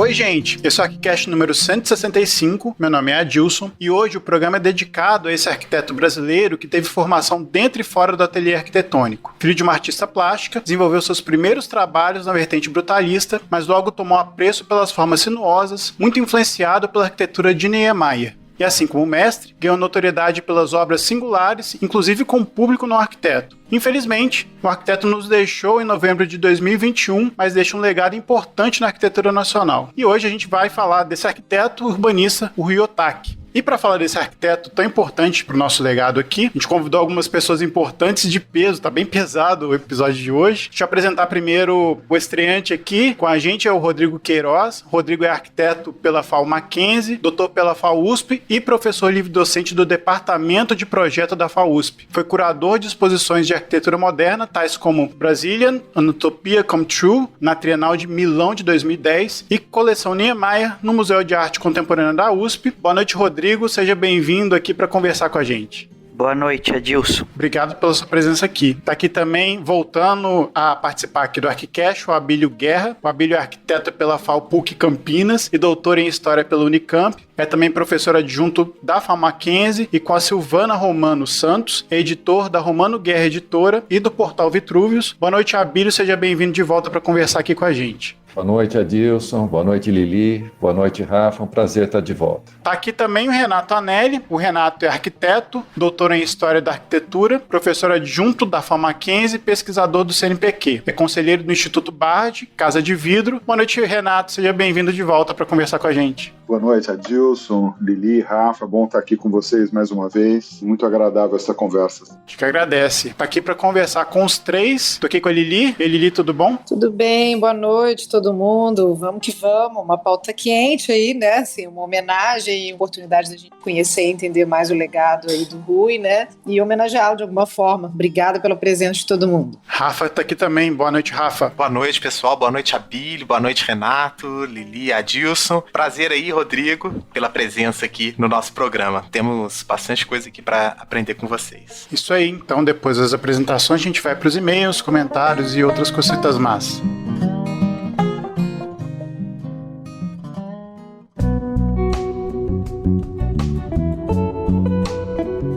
Oi, gente, esse é o ArchiCast número 165, meu nome é Adilson, e hoje o programa é dedicado a esse arquiteto brasileiro que teve formação dentro e fora do ateliê arquitetônico. Filho de uma artista plástica, desenvolveu seus primeiros trabalhos na vertente brutalista, mas logo tomou apreço pelas formas sinuosas, muito influenciado pela arquitetura de Niemeyer. E assim como o mestre, ganhou notoriedade pelas obras singulares, inclusive com o público não arquiteto. Infelizmente, o arquiteto nos deixou em novembro de 2021, mas deixa um legado importante na arquitetura nacional. E hoje a gente vai falar desse arquiteto urbanista, o Ryo Otaki. E para falar desse arquiteto tão importante para o nosso legado aqui, a gente convidou algumas pessoas importantes de peso, tá bem pesado o episódio de hoje. Deixa eu apresentar primeiro o estreante aqui, com a gente é o Rodrigo Queiroz. Rodrigo é arquiteto pela FAO Mackenzie, doutor pela FAO USP e professor livre-docente do Departamento de Projeto da FAO USP. Foi curador de exposições de arquitetura moderna, tais como Brazilian, An Utopia Come True, na Trienal de Milão de 2010 e coleção Niemeyer no Museu de Arte Contemporânea da USP. Boa noite, Rodrigo. Seja bem-vindo aqui para conversar com a gente. Boa noite, Adilson. Obrigado pela sua presença aqui. Está aqui também, voltando a participar aqui do ArchiCast, o Abílio Guerra. O Abílio é arquiteto pela FAO PUC Campinas e doutor em História pela Unicamp. É também professor adjunto da FAO Mackenzie e com a Silvana Romano Santos, é editor da Romano Guerra Editora e do portal Vitruvius. Boa noite, Abílio. Seja bem-vindo de volta para conversar aqui com a gente. Boa noite, Adilson. Boa noite, Lili. Boa noite, Rafa. Um prazer estar de volta. Está aqui também o Renato Anelli. O Renato é arquiteto, doutor em História da Arquitetura, professor adjunto da FAO Mackenzie e pesquisador do CNPq. É conselheiro do Instituto Bard, Casa de Vidro. Boa noite, Renato. Seja bem-vindo de volta para conversar com a gente. Boa noite, Adilson, Lili, Rafa. Bom estar aqui com vocês mais uma vez. Muito agradável essa conversa. A gente que agradece. Está aqui para conversar com os três. Estou aqui com a Lili. E Lili, tudo bom? Tudo bem. Boa noite, todo mundo. Vamos que vamos. Uma pauta quente aí, né? Assim, uma homenagem e oportunidade da gente conhecer e entender mais o legado aí do Rui, né? E homenageá-lo de alguma forma. Obrigada pela presença de todo mundo. Rafa está aqui também. Boa noite, Rafa. Boa noite, pessoal. Boa noite, Abílio. Boa noite, Renato, Lili, Adilson. Prazer aí, Rodrigo, pela presença aqui no nosso programa. Temos bastante coisa aqui para aprender com vocês. Isso aí. Então, depois das apresentações, a gente vai para os e-mails, comentários e outras cositas más.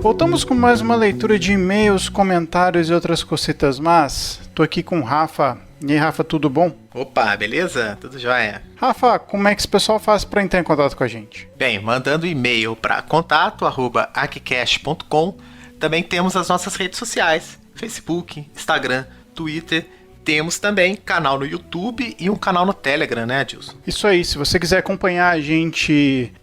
Voltamos com mais uma leitura de e-mails, comentários e outras cositas más. Tô aqui com o Rafa. E aí, Rafa, tudo bom? Opa, beleza? Tudo jóia. Rafa, como é que esse pessoal faz para entrar em contato com a gente? Bem, mandando e-mail para contato@archicast.com. Também temos as nossas redes sociais, Facebook, Instagram, Twitter. Temos também canal no YouTube e um canal no Telegram, né, Adilson? Isso aí, se você quiser acompanhar a gente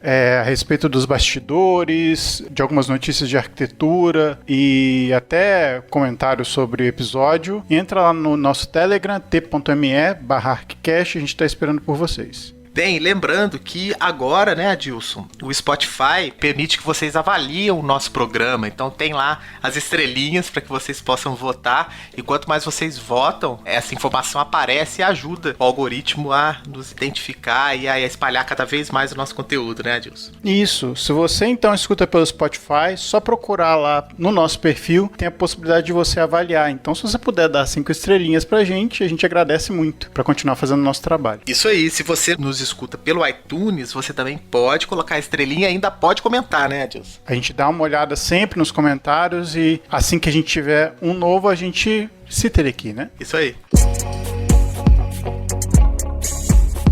a respeito dos bastidores, de algumas notícias de arquitetura e até comentários sobre o episódio, entra lá no nosso Telegram, t.me/archicast, a gente está esperando por vocês. Bem, lembrando que agora, né, Adilson, o Spotify permite que vocês avaliem o nosso programa. Então tem lá as estrelinhas para que vocês possam votar. E quanto mais vocês votam, essa informação aparece e ajuda o algoritmo a nos identificar e a espalhar cada vez mais o nosso conteúdo, né, Adilson? Isso. Se você então escuta pelo Spotify, só procurar lá no nosso perfil, tem a possibilidade de você avaliar. Então, se você puder dar 5 estrelinhas pra gente, a gente agradece muito para continuar fazendo o nosso trabalho. Isso aí. Se você nos escuta pelo iTunes, você também pode colocar a estrelinha e ainda pode comentar, né, Adilson? A gente dá uma olhada sempre nos comentários e assim que a gente tiver um novo, a gente cita ele aqui, né? Isso aí.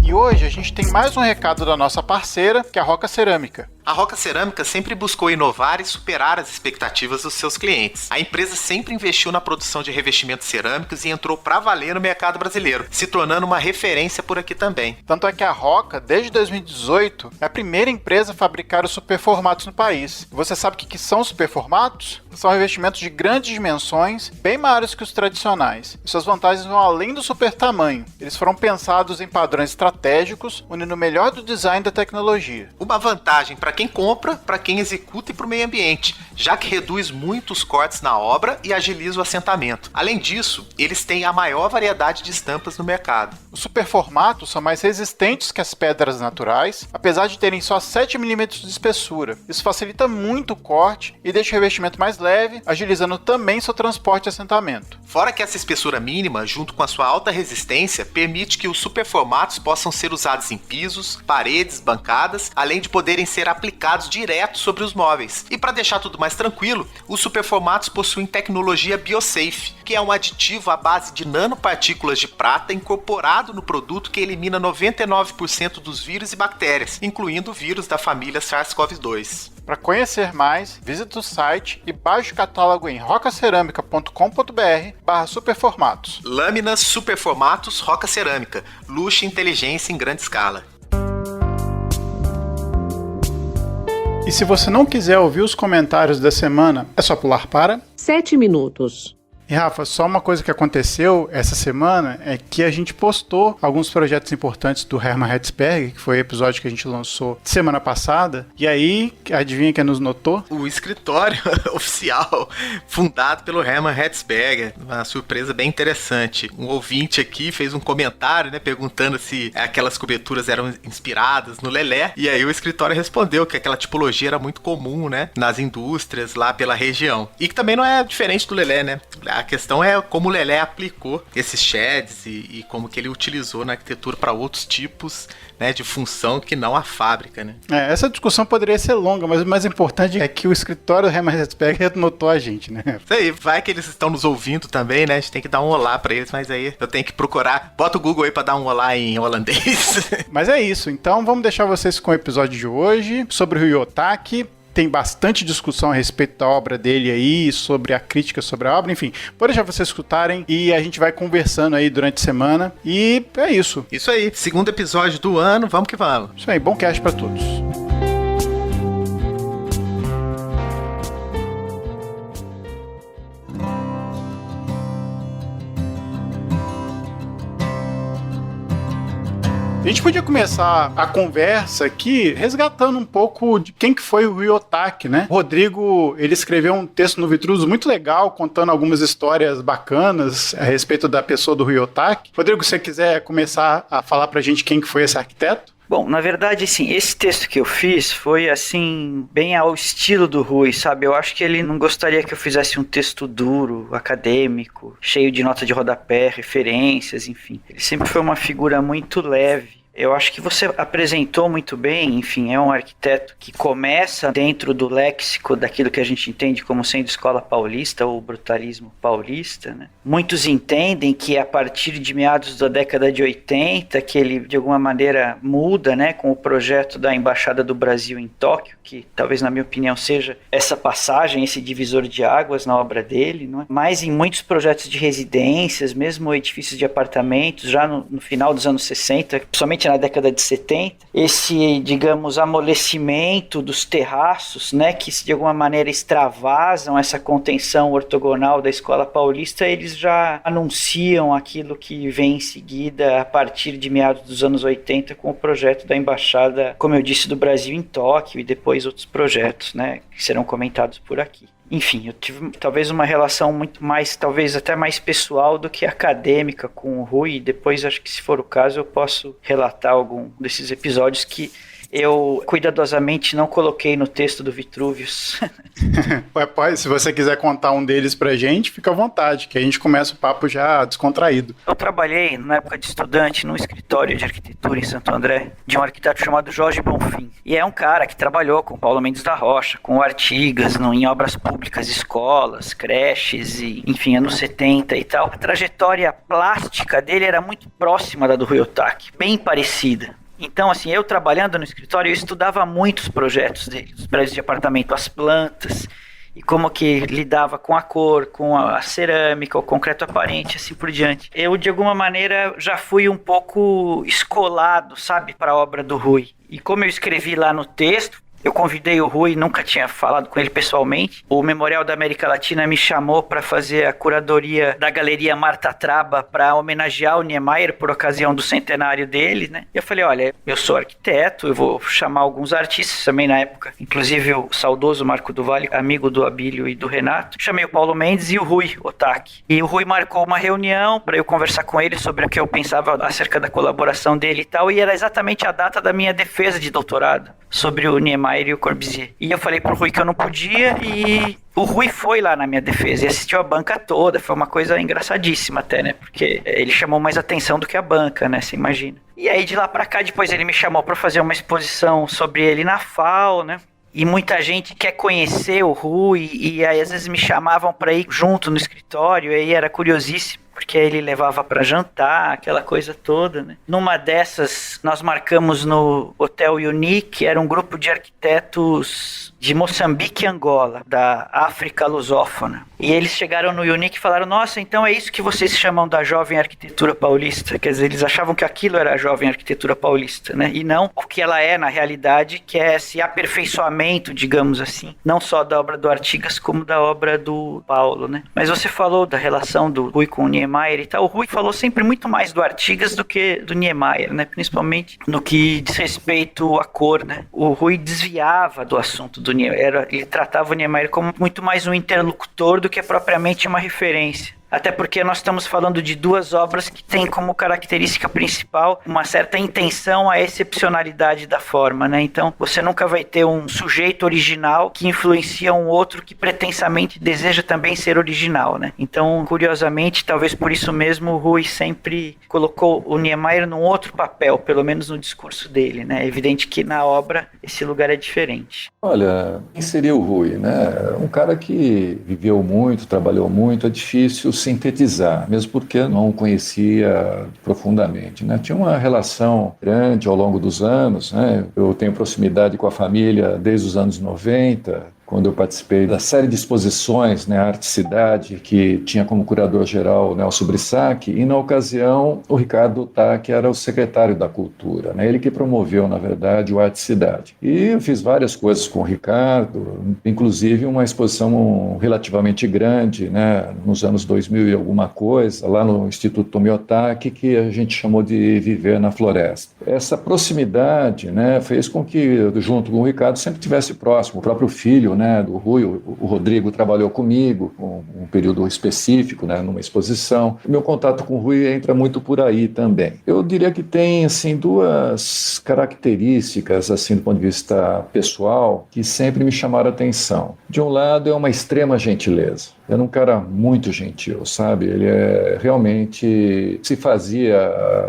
E hoje a gente tem mais um recado da nossa parceira, que é a Roca Cerâmica. A Roca Cerâmica sempre buscou inovar e superar as expectativas dos seus clientes. A empresa sempre investiu na produção de revestimentos cerâmicos e entrou para valer no mercado brasileiro, se tornando uma referência por aqui também. Tanto é que a Roca, desde 2018, é a primeira empresa a fabricar os superformatos no país. E você sabe o que são superformatos? São revestimentos de grandes dimensões, bem maiores que os tradicionais. E suas vantagens vão além do super tamanho. Eles foram pensados em padrões estratégicos, unindo o melhor do design e da tecnologia. Uma vantagem para quem compra, para quem executa e para o meio ambiente, já que reduz muito os cortes na obra e agiliza o assentamento. Além disso, eles têm a maior variedade de estampas no mercado. Os superformatos são mais resistentes que as pedras naturais, apesar de terem só 7 mm de espessura. Isso facilita muito o corte e deixa o revestimento mais leve, agilizando também seu transporte e assentamento. Fora que essa espessura mínima, junto com a sua alta resistência, permite que os superformatos possam possam ser usados em pisos, paredes, bancadas, além de poderem ser aplicados direto sobre os móveis. E para deixar tudo mais tranquilo, os superformatos possuem tecnologia BioSafe, que é um aditivo à base de nanopartículas de prata incorporado no produto que elimina 99% dos vírus e bactérias, incluindo o vírus da família SARS-CoV-2. Para conhecer mais, visite o site e baixe o catálogo em rocaceramica.com.br/superformatos. Lâminas Superformatos Roca Cerâmica. Luxo e inteligência em grande escala. E se você não quiser ouvir os comentários da semana, é só pular para 7 minutos. E Rafa, só uma coisa que aconteceu essa semana é que a gente postou alguns projetos importantes do Hermann Hertzberger, que foi o episódio que a gente lançou semana passada, e aí, adivinha quem nos notou? O escritório oficial fundado pelo Hermann Hertzberger, uma surpresa bem interessante. Um ouvinte aqui fez um comentário, né, perguntando se aquelas coberturas eram inspiradas no Lelé, e aí o escritório respondeu que aquela tipologia era muito comum, né, nas indústrias lá pela região. E que também não é diferente do Lelé, né? A questão é como o Lelé aplicou esses sheds e como que ele utilizou na arquitetura para outros tipos, né, de função que não a fábrica, né? Essa discussão poderia ser longa, mas o mais importante é que o escritório do Hermann Hertzberger notou a gente, né? Isso aí, vai que eles estão nos ouvindo também, né? A gente tem que dar um olá para eles, mas aí eu tenho que procurar. Bota o Google aí para dar um olá em holandês. Mas é isso, então vamos deixar vocês com o episódio de hoje sobre o Rui Otaki. Tem bastante discussão a respeito da obra dele aí, sobre a crítica sobre a obra, enfim. Vou deixar vocês escutarem e a gente vai conversando aí durante a semana. E é isso. Isso aí, segundo episódio do ano, vamos que vamos. Isso aí, bom cast pra todos. A gente podia começar a conversa aqui resgatando um pouco de quem que foi o Rui Otaki, né? O Rodrigo, ele escreveu um texto no Vitruso muito legal, contando algumas histórias bacanas a respeito da pessoa do Rui Otaki. Rodrigo, se você quiser começar a falar pra gente quem que foi esse arquiteto? Bom, na verdade, assim, esse texto que eu fiz foi, assim, bem ao estilo do Rui, sabe? Eu acho que ele não gostaria que eu fizesse um texto duro, acadêmico, cheio de nota de rodapé, referências, enfim. Ele sempre foi uma figura muito leve. Eu acho que você apresentou muito bem, enfim, é um arquiteto que começa dentro do léxico daquilo que a gente entende como sendo escola paulista ou brutalismo paulista, né? Muitos entendem que a partir de meados da década de 80 que ele de alguma maneira muda, né, com o projeto da Embaixada do Brasil em Tóquio, que talvez na minha opinião seja essa passagem, esse divisor de águas na obra dele, não é? Mas em muitos projetos de residências, mesmo edifícios de apartamentos, já no final dos anos 60, somente na década de 70, esse, digamos, amolecimento dos terraços, né, que de alguma maneira extravasam essa contenção ortogonal da escola paulista, eles já anunciam aquilo que vem em seguida a partir de meados dos anos 80 com o projeto da Embaixada, como eu disse, do Brasil em Tóquio e depois outros projetos, né, que serão comentados por aqui. Enfim, eu tive talvez uma relação muito mais, talvez até mais pessoal do que acadêmica com o Rui, e depois acho que se for o caso eu posso relatar algum desses episódios que eu cuidadosamente não coloquei no texto do Vitruvius. Se você quiser contar um deles pra gente, fica à vontade, que a gente começa o papo já descontraído. Eu trabalhei, na época de estudante, num escritório de arquitetura em Santo André, de um arquiteto chamado Jorge Bonfim. E é um cara que trabalhou com Paulo Mendes da Rocha, com o Artigas, em obras públicas, escolas, creches, e, enfim, anos 70 e tal. A trajetória plástica dele era muito próxima da do Rui Otaki, bem parecida. Então, assim, eu trabalhando no escritório, eu estudava muito os projetos dele, os prédios de apartamento, as plantas, e como que lidava com a cor, com a cerâmica, o concreto aparente, assim por diante. Eu, de alguma maneira, já fui um pouco escolado, sabe, para a obra do Rui. E como eu escrevi lá no texto, eu convidei o Rui, nunca tinha falado com ele pessoalmente. O Memorial da América Latina me chamou para fazer a curadoria da Galeria Marta Traba para homenagear o Niemeyer por ocasião do centenário dele, né? E eu falei, olha, eu sou arquiteto, eu vou chamar alguns artistas também na época, inclusive o saudoso Marco do Vale, amigo do Abílio e do Renato. Chamei o Paulo Mendes e o Rui Otaki. E o Rui marcou uma reunião para eu conversar com ele sobre o que eu pensava acerca da colaboração dele e tal, e era exatamente a data da minha defesa de doutorado sobre o Niemeyer. Niemeyer e o Corbusier. E eu falei pro Rui que eu não podia e o Rui foi lá na minha defesa e assistiu a banca toda. Foi uma coisa engraçadíssima até, né? Porque ele chamou mais atenção do que a banca, né? Você imagina. E aí de lá pra cá, depois ele me chamou pra fazer uma exposição sobre ele na FAO, né? E muita gente quer conhecer o Rui e aí às vezes me chamavam pra ir junto no escritório, e aí era curiosíssimo, porque aí ele levava pra jantar, aquela coisa toda, né? Numa dessas, nós marcamos no Hotel Unique, era um grupo de arquitetos de Moçambique e Angola, da África lusófona. E eles chegaram no Unique e falaram, nossa, então é isso que vocês chamam da jovem arquitetura paulista? Quer dizer, eles achavam que aquilo era a jovem arquitetura paulista, né? E não o que ela é na realidade, que é esse aperfeiçoamento, digamos assim, não só da obra do Artigas, como da obra do Paulo, né? Mas você falou da relação do Rui com o Niemeyer e tal. O Rui falou sempre muito mais do Artigas do que do Niemeyer, né? Principalmente no que diz respeito à cor, né? O Rui desviava do assunto do Niemeyer. Ele tratava o Niemeyer como muito mais um interlocutor do que propriamente uma referência. Até porque nós estamos falando de duas obras que têm como característica principal uma certa intenção à excepcionalidade da forma, né? Então, você nunca vai ter um sujeito original que influencia um outro que pretensamente deseja também ser original, né? Então, curiosamente, talvez por isso mesmo, o Rui sempre colocou o Niemeyer num outro papel, pelo menos no discurso dele, né? É evidente que na obra esse lugar é diferente. Olha, quem seria o Rui, né? Um cara que viveu muito, trabalhou muito, é difícil sintetizar, mesmo porque não o conhecia profundamente, né? Tinha uma relação grande ao longo dos anos, né? Eu tenho proximidade com a família desde os anos 90, quando eu participei da série de exposições, né, Arte Cidade, que tinha como curador-geral Nelson Brissac, e na ocasião o Ricardo Tac era o secretário da Cultura, né, ele que promoveu, na verdade, o Arte Cidade. E eu fiz várias coisas com o Ricardo, inclusive uma exposição relativamente grande, né, nos anos 2000 e alguma coisa, lá no Instituto Tomiotaki, que a gente chamou de Viver na Floresta. Essa proximidade, né, fez com que, junto com o Ricardo, sempre estivesse próximo, o próprio filho, né, do Rui, o Rodrigo trabalhou comigo com um período específico, né, numa exposição. O meu contato com o Rui entra muito por aí também. Eu diria que tem assim duas características assim do ponto de vista pessoal que sempre me chamaram a atenção. De um lado é uma extrema gentileza. Era um cara muito gentil, sabe? Ele realmente se fazia,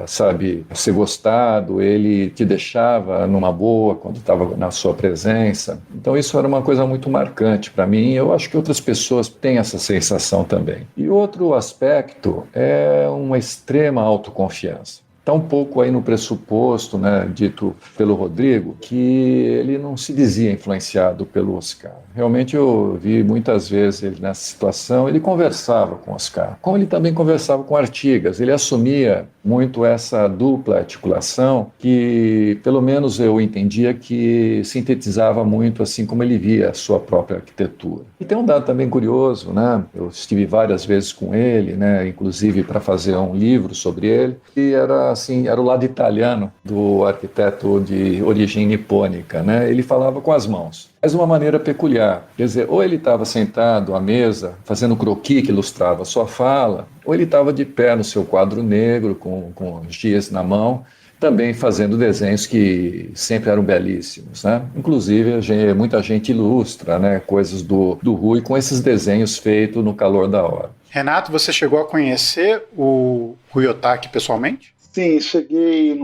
sabe, ser gostado, ele te deixava numa boa quando estava na sua presença. Então isso era uma coisa muito marcante para mim. Eu acho que outras pessoas têm essa sensação também. E outro aspecto é uma extrema autoconfiança. Está um pouco aí no pressuposto, né, dito pelo Rodrigo, que ele não se dizia influenciado pelo Oscar. Realmente eu vi muitas vezes ele nessa situação, ele conversava com o Oscar, como ele também conversava com Artigas, ele assumia muito essa dupla articulação que, pelo menos eu entendia que sintetizava muito assim como ele via a sua própria arquitetura. E tem um dado também curioso, né, eu estive várias vezes com ele, né, inclusive para fazer um livro sobre ele, e era o lado italiano do arquiteto de origem nipônica, né? Ele falava com as mãos, mas de uma maneira peculiar. Quer dizer, ou ele estava sentado à mesa, fazendo croquis que ilustrava a sua fala, ou ele estava de pé no seu quadro negro, com giz na mão, também fazendo desenhos que sempre eram belíssimos, né? Inclusive, muita gente ilustra, né, coisas do Rui com esses desenhos feitos no calor da hora. Renato, você chegou a conhecer o Rui Otaki pessoalmente? Sim, cheguei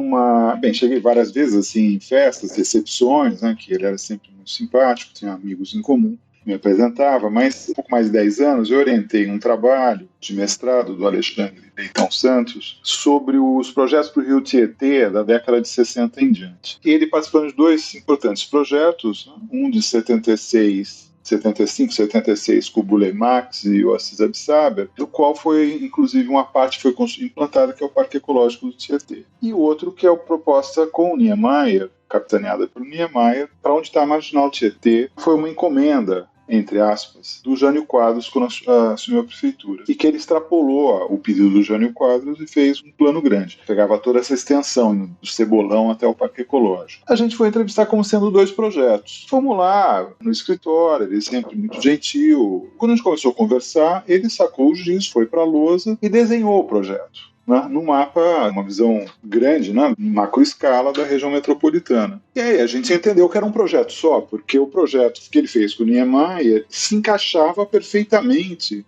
várias vezes assim, em festas, recepções, né, que ele era sempre muito simpático, tinha amigos em comum, me apresentava, mas há pouco mais de 10 anos eu orientei um trabalho de mestrado do Alexandre Leitão Santos sobre os projetos do Rio Tietê da década de 60 em diante. E ele participou de dois importantes projetos, né, um de 75-76 com o Burle Marx e o Assis Absaber, do qual foi, inclusive, uma parte foi implantada, que é o Parque Ecológico do Tietê. E o outro que é a proposta com o Niemeyer, capitaneada pelo Niemeyer, para onde está a Marginal Tietê. Foi uma encomenda, entre aspas, do Jânio Quadros quando assumiu a prefeitura, e que ele extrapolou o pedido do Jânio Quadros e fez um plano grande. Pegava toda essa extensão, do Cebolão até o Parque Ecológico. A gente foi entrevistar como sendo dois projetos. Fomos lá no escritório, ele sempre muito gentil. Quando a gente começou a conversar, ele sacou o giz, foi para a lousa e desenhou o projeto. né, no mapa, uma visão grande, né, em macro escala da região metropolitana. E aí a gente entendeu que era um projeto só, porque o projeto que ele fez com o Niemeyer se encaixava perfeitamente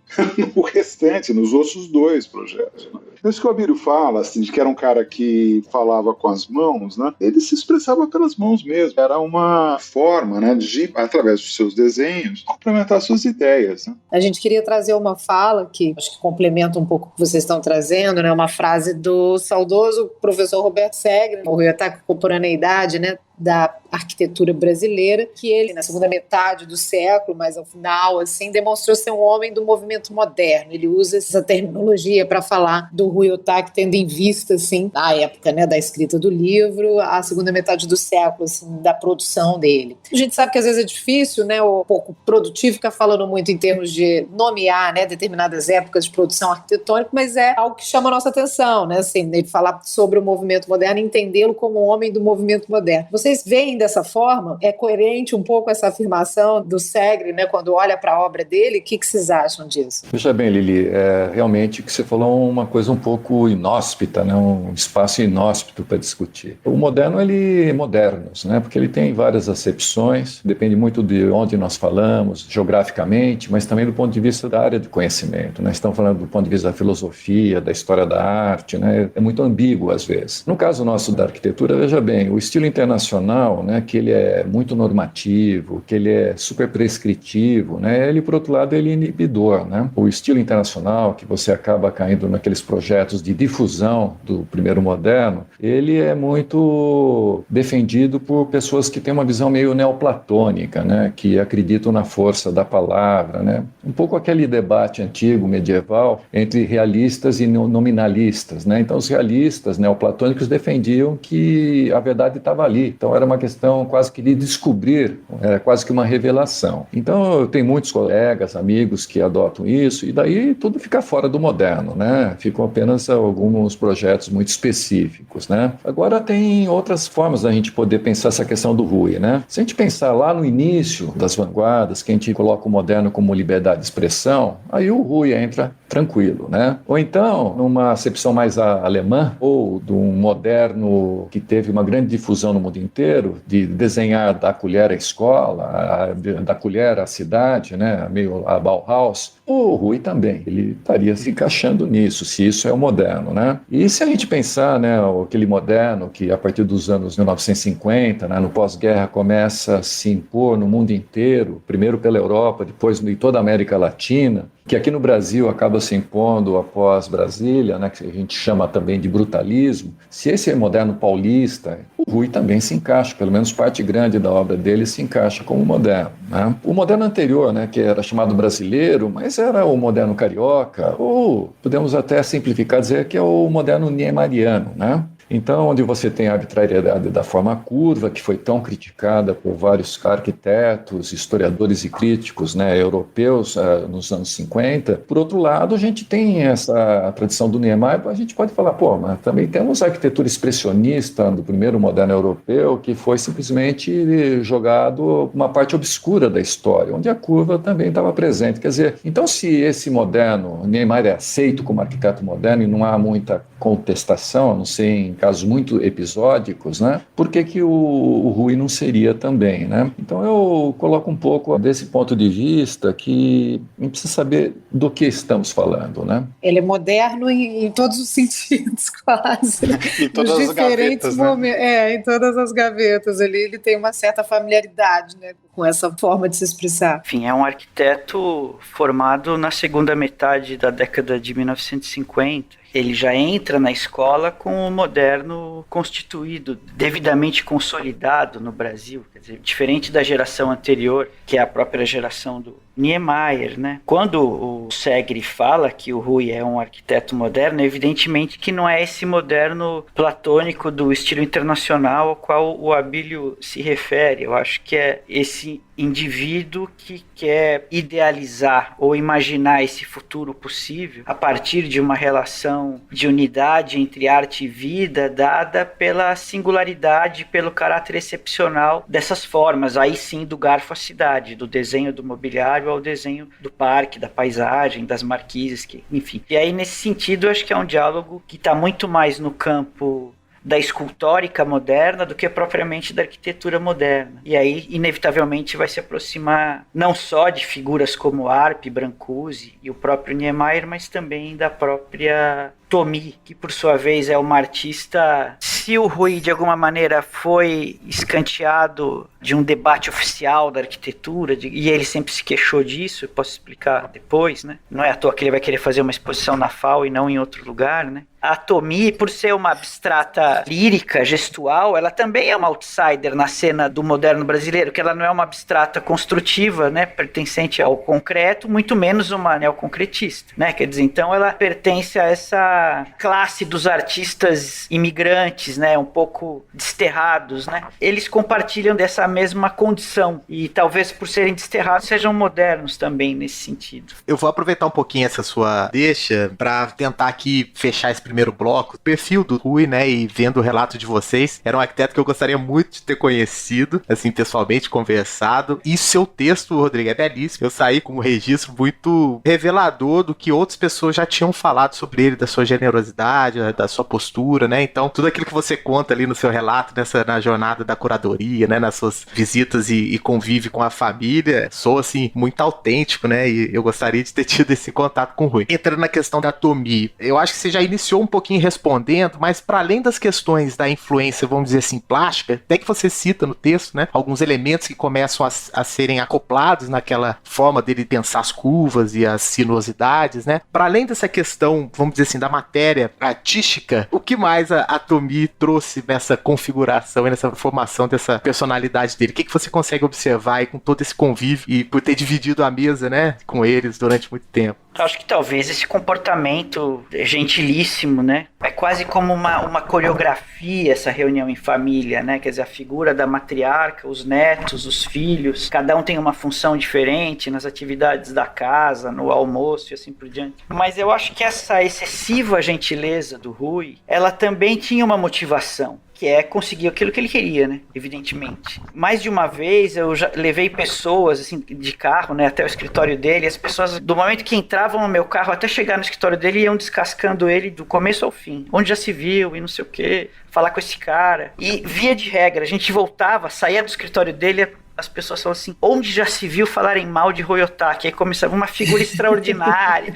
no restante, nos outros dois projetos. Isso que o Abílio fala, assim, de que era um cara que falava com as mãos, né, ele se expressava pelas mãos mesmo. Era uma forma, né, de, através dos seus desenhos, complementar suas ideias. Né? A gente queria trazer uma fala que acho que complementa um pouco o que vocês estão trazendo, né? Uma frase do saudoso professor Roberto Segre, o Ataque à Contemporaneidade, né? Da arquitetura brasileira, que ele, na segunda metade do século, mas ao final, assim, demonstrou ser um homem do movimento moderno. Ele usa essa terminologia para falar do Rui Otaki, tendo em vista, assim, na época, né, da escrita do livro, a segunda metade do século, assim, da produção dele. A gente sabe que às vezes é difícil, né, o pouco produtivo ficar falando muito em termos de nomear, né, determinadas épocas de produção arquitetônica, mas é algo que chama a nossa atenção, né, assim, ele falar sobre o movimento moderno, entendê-lo como um homem do movimento moderno. Vocês veem dessa forma? É coerente um pouco essa afirmação do Segre, né, quando olha para a obra dele? O que vocês acham disso? Veja bem, Lili, realmente que você falou uma coisa um pouco inóspita, né, um espaço inóspito para discutir. O moderno, ele é modernos, né, porque ele tem várias acepções, depende muito de onde nós falamos, geograficamente, mas também do ponto de vista da área de conhecimento, né, estamos falando do ponto de vista da filosofia, da história da arte, né, é muito ambíguo às vezes. No caso nosso da arquitetura, veja bem, o estilo internacional, né, que ele é muito normativo, que ele é super prescritivo, né, ele, por outro lado, ele é inibidor, né? O estilo internacional, que você acaba caindo naqueles projetos de difusão do primeiro moderno, ele é muito defendido por pessoas que têm uma visão meio neoplatônica, né, que acreditam na força da palavra, né? Um pouco aquele debate antigo, medieval, entre realistas e nominalistas, né? Então, os realistas neoplatônicos defendiam que a verdade estava ali. Então, era uma questão quase que de descobrir, era quase que uma revelação. Então, eu tenho muitos colegas, amigos que adotam isso, e daí tudo fica fora do moderno, né? Ficam apenas alguns projetos muito específicos, né? Agora, tem outras formas da gente poder pensar essa questão do Rui, né? Se a gente pensar lá no início das vanguardas, que a gente coloca o moderno como liberdade de expressão, aí o Rui entra tranquilo, né? Ou então, numa acepção mais alemã, ou de um moderno que teve uma grande difusão no mundo inteiro, de desenhar da colher à escola, da colher à cidade, né, meio a Bauhaus, o Rui também, ele estaria se encaixando nisso, se isso é o moderno, né? E se a gente pensar, né, aquele moderno que a partir dos anos 1950, né, no pós-guerra começa a se impor no mundo inteiro, primeiro pela Europa, depois em toda a América Latina, que aqui no Brasil acaba se impondo após Brasília, né, que a gente chama também de brutalismo. Se esse é moderno paulista, o Rui também se encaixa, pelo menos parte grande da obra dele se encaixa como moderno, né? O moderno anterior, né, que era chamado brasileiro, mas era o moderno carioca, ou podemos até simplificar dizer que é o moderno niemariano, né? Então, onde você tem a arbitrariedade da forma curva, que foi tão criticada por vários arquitetos, historiadores e críticos, né, europeus nos anos 50. Por outro lado, a gente tem essa tradição do Niemeyer, a gente pode falar, pô, mas também temos a arquitetura expressionista do primeiro moderno europeu, que foi simplesmente jogado uma parte obscura da história, onde a curva também estava presente. Quer dizer, então se esse moderno, Niemeyer é aceito como arquiteto moderno e não há muita contestação, a não ser em casos muito episódicos, né? Por que o Rui não seria também, né? Então eu coloco um pouco desse ponto de vista que a gente precisa saber do que estamos falando, né? Ele é moderno em todos os sentidos, quase. Em todas as gavetas, né? Em todas as gavetas. Ele tem uma certa familiaridade, né, com essa forma de se expressar. Enfim, é um arquiteto formado na segunda metade da década de 1950. Ele já entra na escola com o moderno constituído, devidamente consolidado no Brasil, quer dizer, diferente da geração anterior, que é a própria geração do Niemeyer, né? Quando o Segre fala que o Rui é um arquiteto moderno, evidentemente que não é esse moderno platônico do estilo internacional ao qual o Abílio se refere. Eu acho que é esse indivíduo que quer idealizar ou imaginar esse futuro possível a partir de uma relação de unidade entre arte e vida dada pela singularidade, pelo caráter excepcional dessas formas, aí sim do garfo à cidade, do desenho do mobiliário ao desenho do parque, da paisagem, das marquises, enfim. E aí, nesse sentido, eu acho que é um diálogo que está muito mais no campo da escultórica moderna do que propriamente da arquitetura moderna. E aí, inevitavelmente, vai se aproximar não só de figuras como Arp, Brancusi e o próprio Niemeyer, mas também da própria Tomi, que por sua vez é uma artista. Se o Rui de alguma maneira foi escanteado de um debate oficial da arquitetura, e ele sempre se queixou disso, eu posso explicar depois, né? Não é à toa que ele vai querer fazer uma exposição na FAO e não em outro lugar, né? A Tomi, por ser uma abstrata lírica, gestual, ela também é uma outsider na cena do moderno brasileiro, que ela não é uma abstrata construtiva, né, pertencente ao concreto, muito menos uma neoconcretista, né? Quer dizer, então ela pertence a essa classe dos artistas imigrantes, né, um pouco desterrados, né? Eles compartilham dessa mesma condição e talvez por serem desterrados sejam modernos também nesse sentido. Eu vou aproveitar um pouquinho essa sua deixa para tentar aqui fechar esse primeiro bloco. O perfil do Rui, né, e vendo o relato de vocês, era um arquiteto que eu gostaria muito de ter conhecido, assim, pessoalmente, conversado. E seu texto, Rodrigo, é belíssimo. Eu saí com um registro muito revelador do que outras pessoas já tinham falado sobre ele, da sua generosidade, da sua postura, né? Então, tudo aquilo que você conta ali no seu relato, na jornada da curadoria, né, nas suas visitas e convívio com a família, soa, assim, muito autêntico, né? E eu gostaria de ter tido esse contato com o Rui. Entrando na questão da Tomi, eu acho que você já iniciou um pouquinho respondendo, mas para além das questões da influência, vamos dizer assim, plástica, até que você cita no texto, né, alguns elementos que começam a serem acoplados naquela forma dele pensar as curvas e as sinuosidades, né? Para além dessa questão, vamos dizer assim, da matéria artística, o que mais a Tomi trouxe nessa configuração e nessa formação dessa personalidade dele? O que você consegue observar aí com todo esse convívio e por ter dividido a mesa, né, com eles durante muito tempo? Eu acho que talvez esse comportamento gentilíssimo, né? É quase como uma coreografia, essa reunião em família, né? Quer dizer, a figura da matriarca, os netos, os filhos, cada um tem uma função diferente nas atividades da casa, no almoço e assim por diante. Mas eu acho que essa excessiva gentileza do Rui, ela também tinha uma motivação, que é conseguir aquilo que ele queria, né? Evidentemente. Mais de uma vez eu já levei pessoas assim, de carro, né, até o escritório dele, e as pessoas, do momento que entravam no meu carro até chegar no escritório dele, iam descascando ele do começo ao fim. Onde já se viu e não sei o quê, falar com esse cara. E via de regra, a gente voltava, saía do escritório dele, as pessoas falam assim, onde já se viu falarem mal de Rui Otaki? Aí começava uma figura extraordinária.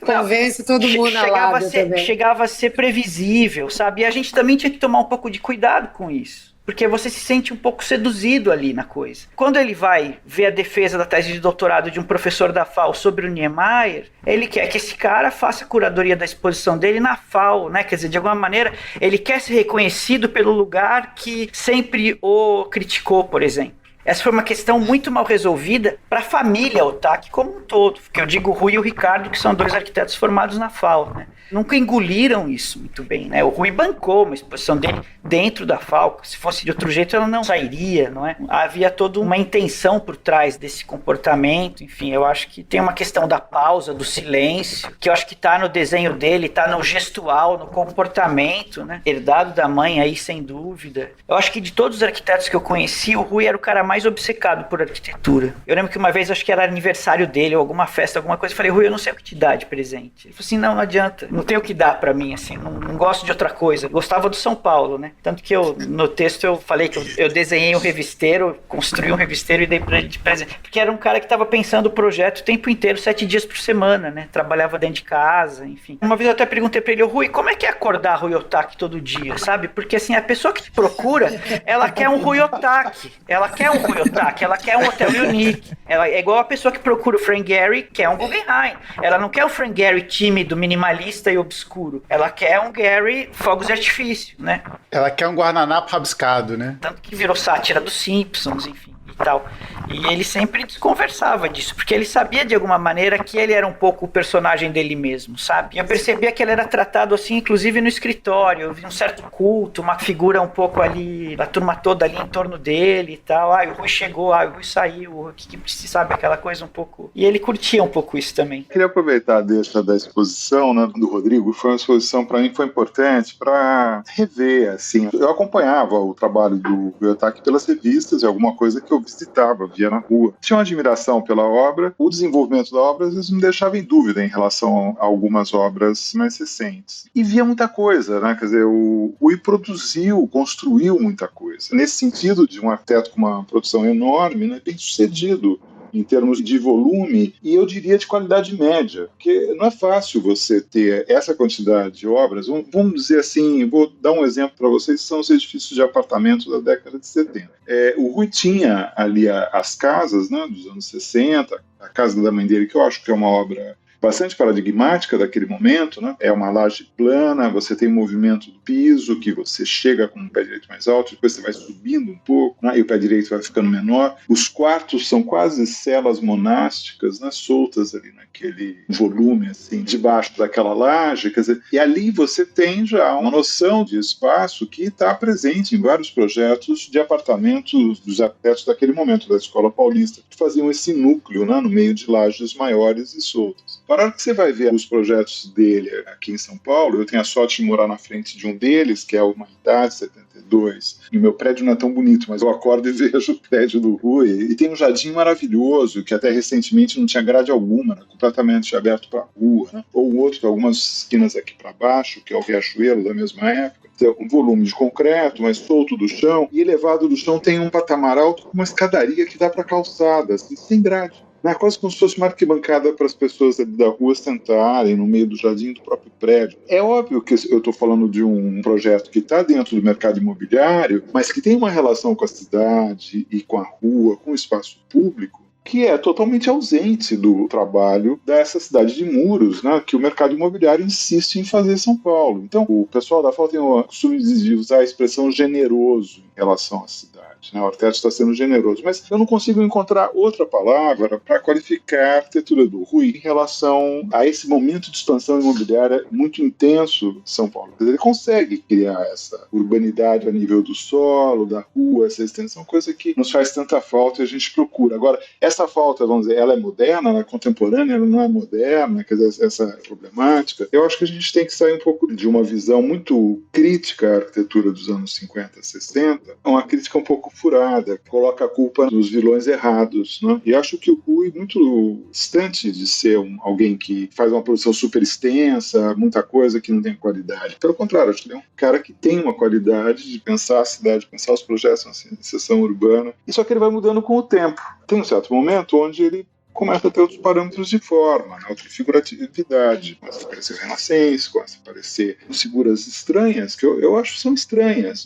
Convence todo mundo na lábia também. Chegava a ser previsível, sabe? E a gente também tinha que tomar um pouco de cuidado com isso. Porque você se sente um pouco seduzido ali na coisa. Quando ele vai ver a defesa da tese de doutorado de um professor da FAO sobre o Niemeyer, ele quer que esse cara faça a curadoria da exposição dele na FAO, né? Quer dizer, de alguma maneira, ele quer ser reconhecido pelo lugar que sempre o criticou, por exemplo. Essa foi uma questão muito mal resolvida para a família Otaki como um todo. Porque eu digo o Rui e o Ricardo, que são dois arquitetos formados na FAO, né? Nunca engoliram isso muito bem, né? O Rui bancou uma exposição dele dentro da FAO. Se fosse de outro jeito, ela não sairia, não é? Havia toda uma intenção por trás desse comportamento. Enfim, eu acho que tem uma questão da pausa, do silêncio, que eu acho que está no desenho dele, está no gestual, no comportamento, né? Herdado da mãe aí, sem dúvida. Eu acho que de todos os arquitetos que eu conheci, o Rui era o cara mais obcecado por arquitetura. Eu lembro que uma vez, acho que era aniversário dele, ou alguma festa, alguma coisa, eu falei, Rui, eu não sei o que te dar de presente. Ele falou assim, não adianta, não tem o que dar pra mim, assim, não gosto de outra coisa. Eu gostava do São Paulo, né? Tanto que no texto eu falei que eu desenhei um revisteiro, construí um revisteiro e dei pra ele de presente. Porque era um cara que tava pensando o projeto o tempo inteiro, 7 dias por semana, né? Trabalhava dentro de casa, enfim. Uma vez eu até perguntei pra ele, Rui, como é que é acordar Rui Otaki todo dia, sabe? Porque assim, a pessoa que te procura, ela quer um Rui Otaki, ela quer um Rui Otaki, ela quer um Hotel Unique. Ela é igual a pessoa que procura o Frank Gehry, que é um Guggenheim. Ela não quer o Frank Gehry tímido, minimalista e obscuro. Ela quer um Gehry fogos de artifício, né? Ela quer um guardanapo rabiscado, né? Tanto que virou sátira dos Simpsons, enfim. E tal. E ele sempre desconversava disso, porque ele sabia de alguma maneira que ele era um pouco o personagem dele mesmo, sabe? E eu percebia que ele era tratado assim, inclusive no escritório. Eu vi um certo culto, uma figura um pouco ali, da turma toda ali em torno dele e tal. O Rui chegou, o Rui saiu, o que precisa, sabe? Aquela coisa um pouco. E ele curtia um pouco isso também. Queria aproveitar deixa da exposição, né, do Rodrigo. Foi uma exposição, para mim, foi importante para rever, assim. Eu acompanhava o trabalho do Rui Otaki pelas revistas, e alguma coisa que eu visitava, via na rua. Tinha uma admiração pela obra, o desenvolvimento da obra às vezes me deixava em dúvida em relação a algumas obras mais recentes. E via muita coisa, né? Quer dizer, o Rui produziu, construiu muita coisa. Nesse sentido, de um arquiteto com uma produção enorme, né, bem sucedido em termos de volume, e eu diria de qualidade média, porque não é fácil você ter essa quantidade de obras. Vamos dizer assim, vou dar um exemplo para vocês, são os edifícios de apartamentos da década de 70. O Rui tinha ali as casas, né, dos anos 60, a casa da mãe dele, que eu acho que é uma obra bastante paradigmática daquele momento, né? É uma laje plana, você tem movimento do piso, que você chega com o pé direito mais alto, depois você vai subindo um pouco, né? E o pé direito vai ficando menor. Os quartos são quase celas monásticas, né? Soltas ali naquele volume, assim, debaixo daquela laje, quer dizer, e ali você tem já uma noção de espaço que está presente em vários projetos de apartamentos dos arquitetos daquele momento, da Escola Paulista, que faziam esse núcleo, né? No meio de lajes maiores e soltas. Na hora que você vai ver os projetos dele aqui em São Paulo, eu tenho a sorte de morar na frente de um deles, que é a Humanidade 72, e o meu prédio não é tão bonito, mas eu acordo e vejo o prédio do Rui, e tem um jardim maravilhoso, que até recentemente não tinha grade alguma, era completamente aberto para a rua, né? Ou um outro, algumas esquinas aqui para baixo, que é o Riachuelo da mesma época, um volume de concreto, mas solto do chão, e elevado do chão tem um patamar alto com uma escadaria que dá para calçada, assim, sem grade. Quase como se fosse uma arquibancada para as pessoas ali da rua sentarem no meio do jardim do próprio prédio. É óbvio que eu estou falando de um projeto que está dentro do mercado imobiliário, mas que tem uma relação com a cidade e com a rua, com o espaço público, que é totalmente ausente do trabalho dessa cidade de muros, né, que o mercado imobiliário insiste em fazer em São Paulo. Então, o pessoal da FAO tem o costume de usar a expressão generoso em relação à cidade. O arquiteto está sendo generoso, mas eu não consigo encontrar outra palavra para qualificar a arquitetura do Rui em relação a esse momento de expansão imobiliária muito intenso de São Paulo. Ele consegue criar essa urbanidade a nível do solo, da rua, essa extensão, coisa que nos faz tanta falta e a gente procura. Agora, essa falta, vamos dizer, ela é moderna, ela é contemporânea, ela não é moderna, quer dizer, essa problemática. Eu acho que a gente tem que sair um pouco de uma visão muito crítica à arquitetura dos anos 50, 60, uma crítica um pouco furada, coloca a culpa nos vilões errados, né? E acho que o Rui, muito distante de ser alguém que faz uma produção super extensa, muita coisa que não tem qualidade. Pelo contrário, acho que ele é um cara que tem uma qualidade de pensar a cidade, pensar os projetos na seção urbana, e só que ele vai mudando com o tempo. Tem um certo momento onde ele começa a ter outros parâmetros de forma, né? Outra figuratividade, começa a aparecer o Renascença, começa a aparecer figuras estranhas, que eu acho que são estranhas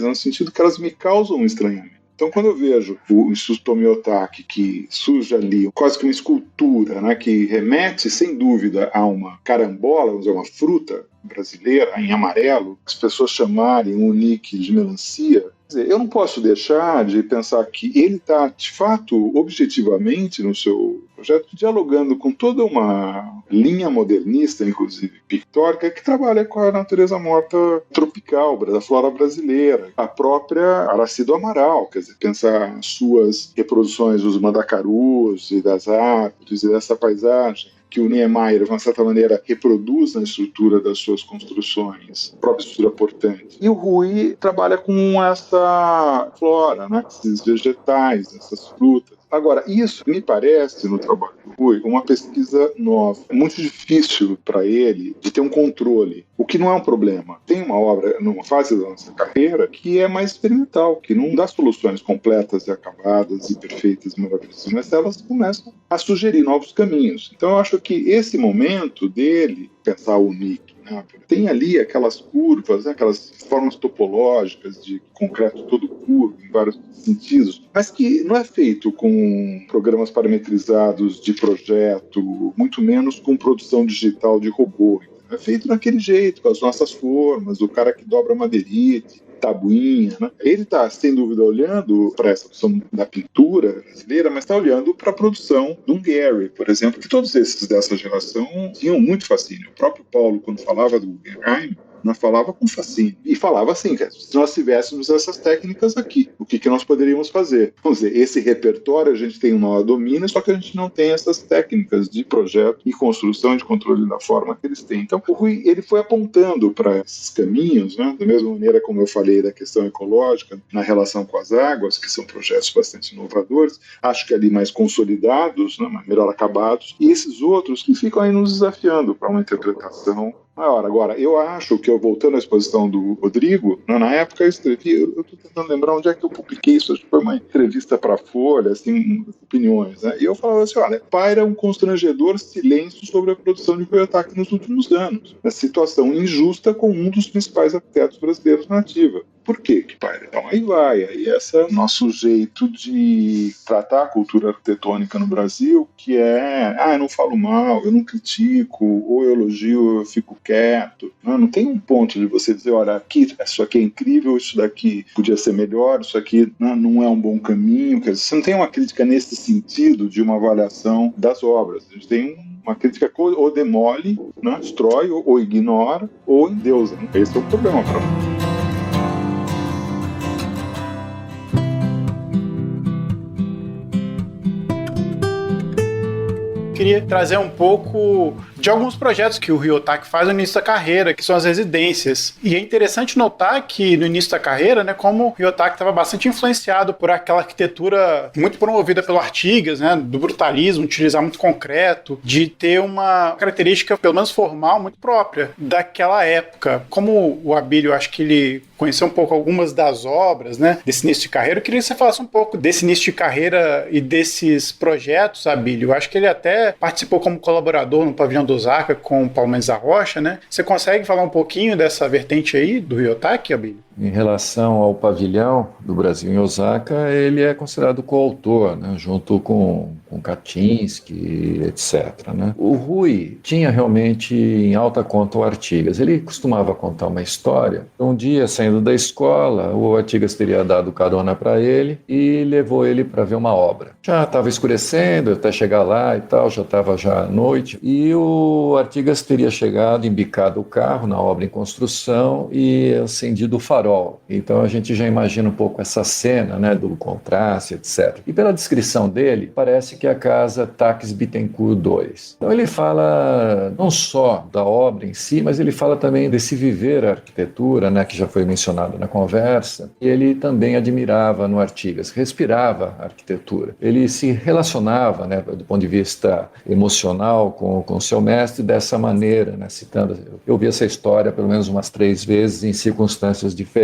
no sentido que elas me causam um estranhamento. Então, quando eu vejo o Instituto Tomiotaki, que surge ali, quase que uma escultura, né, que remete, sem dúvida, a uma carambola, vamos dizer, uma fruta brasileira, em amarelo, as pessoas chamarem o nique de melancia, eu não posso deixar de pensar que ele está, de fato, objetivamente, no seu projeto, dialogando com toda uma linha modernista, inclusive pictórica, que trabalha com a natureza morta tropical da flora brasileira. A própria Aracido Amaral, quer dizer, pensar as suas reproduções dos mandacarus e das árvores e dessa paisagem, que o Niemeyer, de uma certa maneira, reproduz na estrutura das suas construções, a própria estrutura portante. E o Rui trabalha com essa flora, né? Esses vegetais, essas frutas. Agora, isso me parece, no trabalho do Rui, uma pesquisa nova. É muito difícil para ele de ter um controle, o que não é um problema. Tem uma obra, numa fase da nossa carreira, que é mais experimental, que não dá soluções completas e acabadas e perfeitas e maravilhosas, mas elas começam a sugerir novos caminhos. Então, eu acho que esse momento dele, pensar o Nick, tem ali aquelas curvas, né, aquelas formas topológicas de concreto todo curvo, em vários sentidos, mas que não é feito com programas parametrizados de projeto, muito menos com produção digital de robô. É feito daquele jeito, com as nossas formas, o cara que dobra madeirite, tabuinha, né? Ele está, sem dúvida, olhando para essa produção da pintura brasileira, mas está olhando para a produção de um Gehry, por exemplo, que todos esses dessa geração tinham muito fascínio. O próprio Paulo, quando falava do Guggenheim, Falava com fascínio. E falava assim, que se nós tivéssemos essas técnicas aqui, o que nós poderíamos fazer? Vamos dizer, esse repertório a gente tem um maior domínio, só que a gente não tem essas técnicas de projeto e construção de controle da forma que eles têm. Então, o Rui, ele foi apontando para esses caminhos, né? Da mesma maneira como eu falei da questão ecológica, na relação com as águas, que são projetos bastante inovadores, acho que ali mais consolidados, né? Melhor acabados, e esses outros que ficam aí nos desafiando para uma interpretação maior. Agora, eu acho que, voltando à exposição do Rodrigo, na época eu escrevi, eu estou tentando lembrar onde é que eu publiquei isso, acho que foi uma entrevista para a Folha, assim, opiniões, né? E eu falava assim, olha, paira um constrangedor silêncio sobre a produção de Ruy Ohtake nos últimos anos, a situação injusta com um dos principais arquitetos brasileiros na ativa. Por quê que paira? Então aí vai, aí esse é o nosso jeito de tratar a cultura arquitetônica no Brasil, que é, eu não falo mal, eu não critico, ou eu elogio, eu fico quieto. Não tem um ponto de você dizer, olha, isso aqui é incrível, isso daqui podia ser melhor, isso aqui não é um bom caminho. Quer dizer, você não tem uma crítica nesse sentido de uma avaliação das obras. A gente tem uma crítica que ou demole, né, destrói, ou ignora, ou endeusa. Esse é o problema para mim. Queria trazer um pouco de alguns projetos que o Ruy Ohtake faz no início da carreira, que são as residências. E é interessante notar que no início da carreira, né, como o Ruy Ohtake estava bastante influenciado por aquela arquitetura muito promovida pelo Artigas, né, do brutalismo, utilizar muito concreto, de ter uma característica, pelo menos formal, muito própria daquela época. Como o Abílio, acho que ele conheceu um pouco algumas das obras, né, desse início de carreira, eu queria que você falasse um pouco desse início de carreira e desses projetos, Abílio. Eu acho que ele até participou como colaborador no Pavilhão do Osaka com o Paulo Mendes da Rocha, né? Você consegue falar um pouquinho dessa vertente aí do Ruy Ohtake, Abílio? Em relação ao pavilhão do Brasil em Osaka, ele é considerado coautor, né, junto com Kaczynski, etc. Né? O Ruy tinha realmente em alta conta o Artigas. Ele costumava contar uma história. Um dia, saindo da escola, o Artigas teria dado carona para ele e levou ele para ver uma obra. Já estava escurecendo, até chegar lá e tal, já estava já à noite. E o Artigas teria chegado, embicado o carro na obra em construção e acendido o farol. Então a gente já imagina um pouco essa cena, né, do contraste, etc. E pela descrição dele, parece que é a casa Taques Bittencourt II. Então ele fala não só da obra em si, mas ele fala também desse viver a arquitetura, né, que já foi mencionado na conversa. E ele também admirava no Artigas, respirava a arquitetura. Ele se relacionava, né, do ponto de vista emocional com seu mestre dessa maneira, né, citando, eu vi essa história pelo menos umas 3 vezes em circunstâncias diferentes.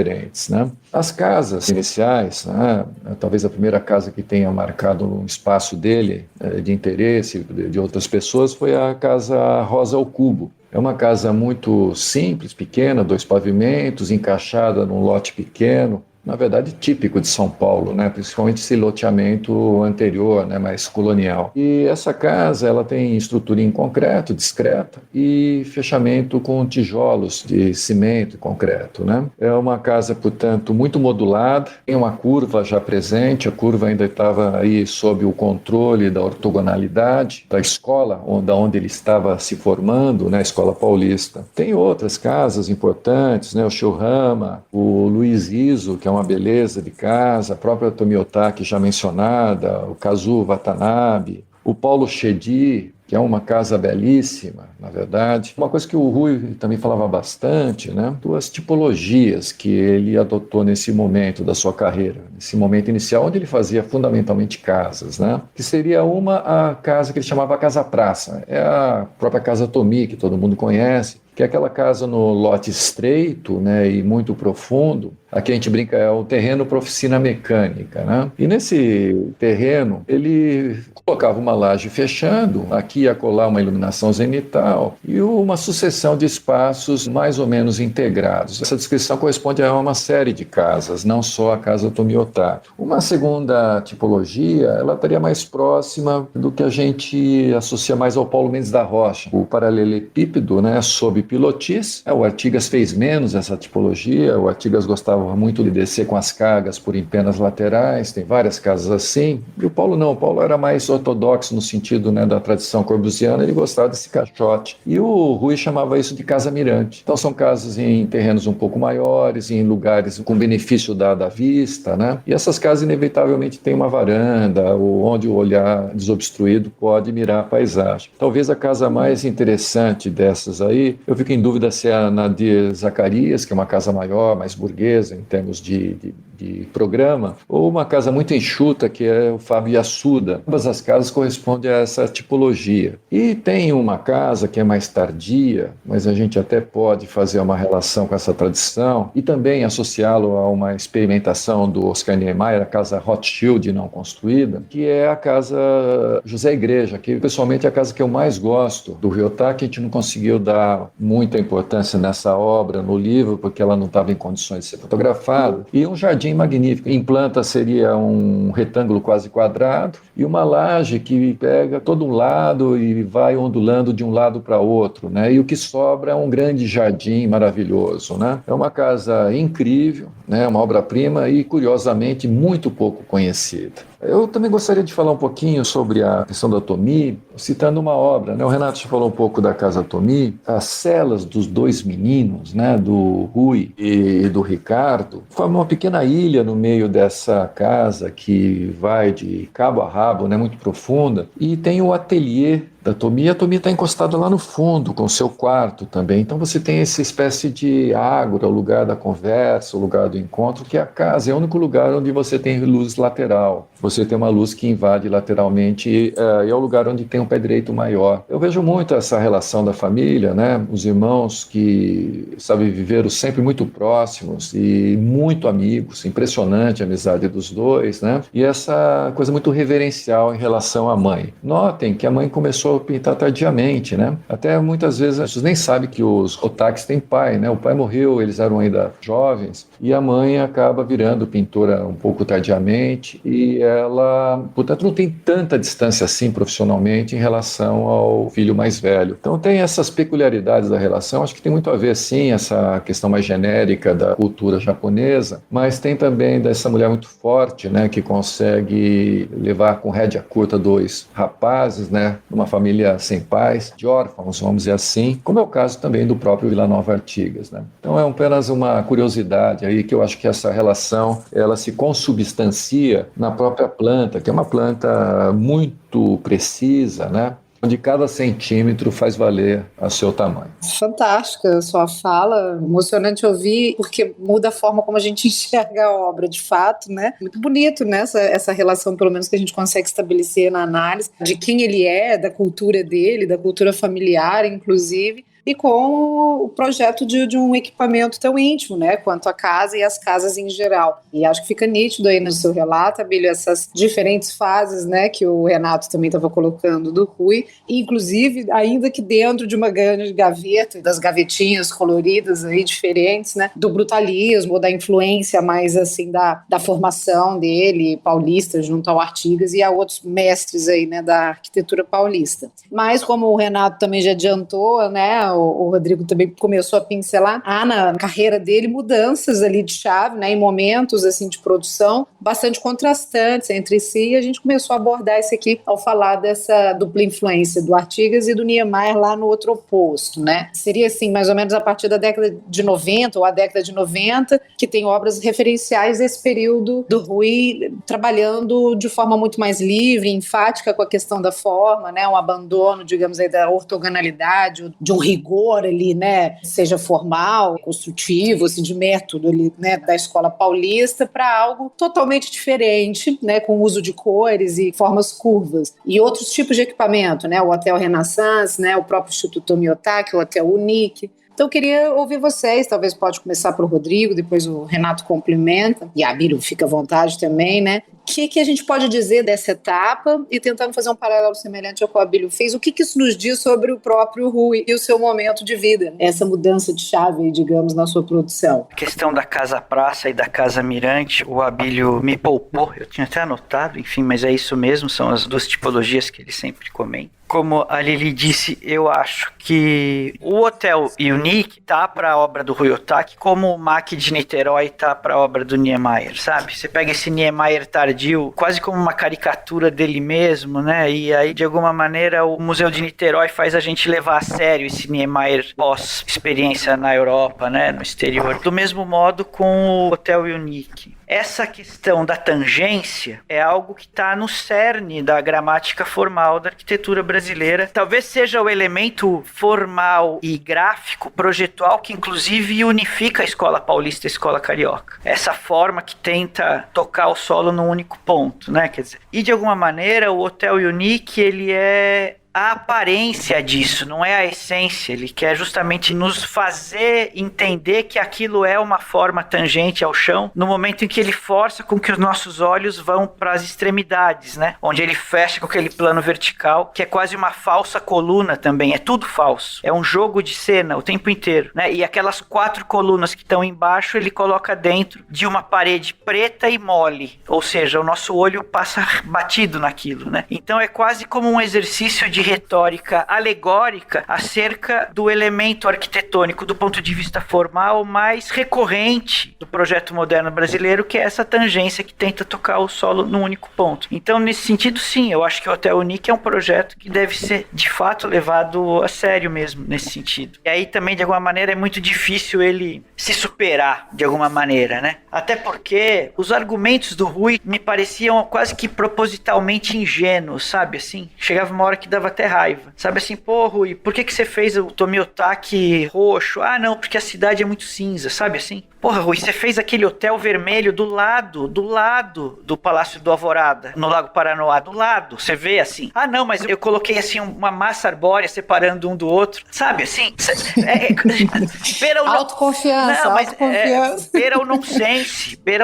Né? As casas iniciais, né, talvez a primeira casa que tenha marcado um espaço dele, de interesse de outras pessoas, foi a casa Rosa ao Cubo. É uma casa muito simples, pequena, 2 pavimentos, encaixada num lote pequeno, na verdade típico de São Paulo, né? Principalmente esse loteamento anterior, né? Mais colonial. E essa casa ela tem estrutura em concreto, discreta, e fechamento com tijolos de cimento e concreto. Né? É uma casa, portanto, muito modulada, tem uma curva já presente, a curva ainda estava aí sob o controle da ortogonalidade da escola onde ele estava se formando, né? A Escola Paulista. Tem outras casas importantes, né? O Shohama, o Luiz Iso, que é uma beleza de casa, a própria Tomi Ohtake já mencionada, o Kazuo Watanabe, o Paulo Chedi, que é uma casa belíssima, na verdade. Uma coisa que o Ruy também falava bastante, né? 2 tipologias que ele adotou nesse momento da sua carreira, nesse momento inicial, onde ele fazia fundamentalmente casas, né? Que seria a casa que ele chamava Casa Praça, é a própria Casa Tomi, que todo mundo conhece, que é aquela casa no lote estreito, né, e muito profundo. Aqui a gente brinca, é o terreno para oficina mecânica, né? E nesse terreno, ele colocava uma laje fechando, aqui e acolá uma iluminação zenital e uma sucessão de espaços mais ou menos integrados. Essa descrição corresponde a uma série de casas, não só a casa Tomi Ohtake. Uma segunda tipologia, ela estaria mais próxima do que a gente associa mais ao Paulo Mendes da Rocha. O paralelepípedo, né, sob pilotis. O Artigas fez menos essa tipologia. O Artigas gostava muito de descer com as cargas por empenas laterais, tem várias casas assim. E o Paulo não, o Paulo era mais ortodoxo no sentido, né, da tradição corbusiana, ele gostava desse caixote. E o Rui chamava isso de casa mirante. Então são casas em terrenos um pouco maiores, em lugares com benefício da vista, né? E essas casas inevitavelmente têm uma varanda, onde o olhar desobstruído pode mirar a paisagem. Talvez a casa mais interessante dessas aí, eu fico em dúvida se é a Nadir Zacarias, que é uma casa maior, mais burguesa em termos de programa, ou uma casa muito enxuta, que é o Fábio Assuda. Ambas as casas correspondem a essa tipologia. E tem uma casa que é mais tardia, mas a gente até pode fazer uma relação com essa tradição e também associá-lo a uma experimentação do Oscar Niemeyer, a casa Rothschild não construída, que é a casa José Igreja, que pessoalmente é a casa que eu mais gosto do Ryotá, que a gente não conseguiu dar muita importância nessa obra no livro, porque ela não estava em condições de ser fotografada. E um jardim magnífico. Em planta seria um retângulo quase quadrado e uma laje que pega todo um lado e vai ondulando de um lado para outro, né? E o que sobra é um grande jardim maravilhoso, né? É uma casa incrível, né? Uma obra-prima e, curiosamente, muito pouco conhecida. Eu também gostaria de falar um pouquinho sobre a questão da Tomi, citando uma obra, né? O Renato já falou um pouco da Casa Tomi. As celas dos dois meninos, né? Do Rui e do Ricardo, formam uma pequena ilha no meio dessa casa que vai de cabo a rabo, né? Muito profunda, e tem o ateliê da Tomi. A Tomi está encostada lá no fundo, com o seu quarto também. Então você tem essa espécie de ágora, o lugar da conversa, o lugar do encontro, que a casa é o único lugar onde você tem luz lateral. Você tem uma luz que invade lateralmente e é o lugar onde tem um pé direito maior. Eu vejo muito essa relação da família, né? Os irmãos que, sabe, viveram sempre muito próximos e muito amigos. Impressionante a amizade dos dois, né? E essa coisa muito reverencial em relação à mãe. Notem que a mãe começou a pintar tardiamente, né? Até muitas vezes as pessoas nem sabem que os otaques têm pai, né? O pai morreu, eles eram ainda jovens, e a mãe acaba virando pintora um pouco tardiamente, e ela, portanto, não tem tanta distância assim profissionalmente em relação ao filho mais velho. Então tem essas peculiaridades da relação, acho que tem muito a ver, sim, essa questão mais genérica da cultura japonesa, mas tem também dessa mulher muito forte, né? Que consegue levar com rédea curta dois rapazes, né? Uma família sem pais, de órfãos, vamos dizer assim, como é o caso também do próprio Vila Nova Artigas, né? Então é apenas uma curiosidade aí, que eu acho que essa relação, ela se consubstancia na própria planta, que é uma planta muito precisa, né? Onde cada centímetro faz valer a seu tamanho. Fantástica a sua fala, emocionante ouvir, porque muda a forma como a gente enxerga a obra, de fato, né? Muito bonito, né? Essa relação, pelo menos, que a gente consegue estabelecer na análise de quem ele é, da cultura dele, da cultura familiar, inclusive, e com o projeto de um equipamento tão íntimo, né, quanto a casa e as casas em geral. E acho que fica nítido aí no seu relato, Abílio, essas diferentes fases, né, que o Renato também estava colocando do Rui, inclusive, ainda que dentro de uma grande gaveta, das gavetinhas coloridas aí, diferentes, né, do brutalismo, da influência mais, assim, da formação dele, paulista, junto ao Artigas e a outros mestres aí, né, da arquitetura paulista. Mas, como o Renato também já adiantou, né, o Rodrigo também começou a pincelar, há na carreira dele mudanças ali de chave, né, em momentos assim de produção bastante contrastantes entre si, e a gente começou a abordar isso aqui ao falar dessa dupla influência do Artigas e do Niemeyer lá no outro oposto, né? Seria assim, mais ou menos a partir da década de 90 ou a década de 90, que tem obras referenciais desse período do Rui trabalhando de forma muito mais livre, enfática com a questão da forma, né, um abandono, digamos aí, da ortogonalidade, de um rigor ali, né, seja formal, construtivo, assim, de método ali, né, da escola paulista, para algo totalmente diferente, né, com uso de cores e formas curvas. E outros tipos de equipamento, né, o Hotel Renaissance, né, o próprio Instituto Tomi Otaki, o Hotel Unique. Então eu queria ouvir vocês, talvez pode começar para o Rodrigo, depois o Renato complementa, e a Abílio fica à vontade também, né? O que a gente pode dizer dessa etapa e tentando fazer um paralelo semelhante ao que o Abílio fez, o que isso nos diz sobre o próprio Rui e o seu momento de vida, né? Essa mudança de chave, digamos, na sua produção. A questão da Casa Praça e da Casa Mirante, o Abílio me poupou, eu tinha até anotado, enfim, mas é isso mesmo, são as duas tipologias que ele sempre comenta. como a Lili disse, eu acho que o Hotel Unique tá para a obra do Rui Otaki como o MAC de Niterói tá para a obra do Niemeyer, sabe? Você pega esse Niemeyer tardio quase como uma caricatura dele mesmo, né? E aí, de alguma maneira, o Museu de Niterói faz a gente levar a sério esse Niemeyer pós-experiência na Europa, né? No exterior. Do mesmo modo com o Hotel Unique. Essa questão da tangência é algo que está no cerne da gramática formal da arquitetura brasileira. Talvez seja o elemento formal e gráfico, projetual, que inclusive unifica a escola paulista e a escola carioca. Essa forma que tenta tocar o solo num único ponto, né? Quer dizer, e de alguma maneira o Hotel Unique, ele é a aparência disso, não é a essência. Ele quer justamente nos fazer entender que aquilo é uma forma tangente ao chão, no momento em que ele força com que os nossos olhos vão para as extremidades, né? Onde ele fecha com aquele plano vertical, que é quase uma falsa coluna também, é tudo falso. É um jogo de cena o tempo inteiro, né? E aquelas 4 colunas que estão embaixo, ele coloca dentro de uma parede preta e mole, ou seja, o nosso olho passa batido naquilo, né? Então é quase como um exercício de retórica alegórica acerca do elemento arquitetônico do ponto de vista formal mais recorrente do projeto moderno brasileiro, que é essa tangência que tenta tocar o solo num único ponto. Então, nesse sentido, sim, eu acho que o Hotel Unique é um projeto que deve ser, de fato, levado a sério mesmo, nesse sentido. E aí também, de alguma maneira, é muito difícil ele se superar, de alguma maneira, né? Até porque os argumentos do Rui me pareciam quase que propositalmente ingênuos, sabe, assim? Chegava uma hora que dava até raiva, sabe assim, pô, Rui, por que você fez o Tomiotaki roxo? Ah, não, porque a cidade é muito cinza, sabe assim? Porra, Rui, você fez aquele hotel vermelho do lado do Palácio do Alvorada, no Lago Paranoá, do lado, você vê assim. Ah, não, mas eu coloquei assim uma massa arbórea separando um do outro, sabe assim? Autoconfiança, autoconfiança. Beira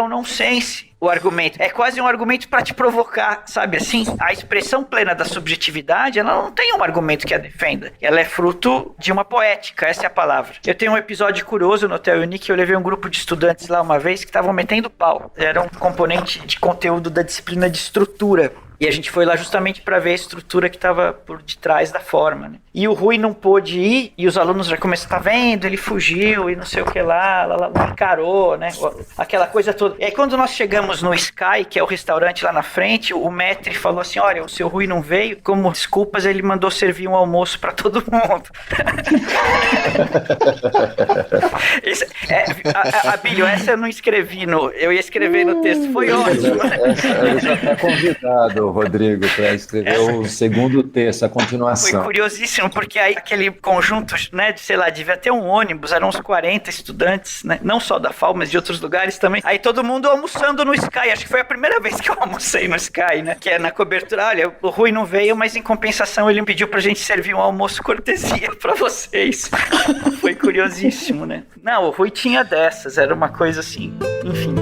o nonsense. O argumento. É quase um argumento para te provocar, sabe assim? A expressão plena da subjetividade, ela não tem um argumento que a defenda. Ela é fruto de uma poética, essa é a palavra. Eu tenho um episódio curioso no Hotel Unique, eu levei um grupo de estudantes lá uma vez que estavam metendo pau. Era um componente de conteúdo da disciplina de estrutura. E a gente foi lá justamente para ver a estrutura que estava por detrás da forma, né? E o Rui não pôde ir, e os alunos já começaram, tá vendo? Ele fugiu e não sei o que lá, encarou, né? Aquela coisa toda. E aí quando nós chegamos no Sky, que é o restaurante lá na frente, o maître falou assim, olha, o seu Rui não veio, como desculpas ele mandou servir um almoço para todo mundo. Abílio, essa eu não escrevi, eu ia escrever no texto, foi ótimo. Ele já está convidado, Rodrigo, para escrever o segundo texto, a continuação. Foi curiosíssimo, porque aí aquele conjunto, né, de, sei lá, devia ter um ônibus, eram uns 40 estudantes, né, não só da FAU, mas de outros lugares também. Aí todo mundo almoçando no Sky, acho que foi a primeira vez que eu almocei no Sky, né, que é na cobertura, olha, o Rui não veio, mas em compensação ele pediu pra gente servir um almoço cortesia pra vocês. Foi curiosíssimo, né. Não, o Rui tinha dessas, era uma coisa assim, enfim.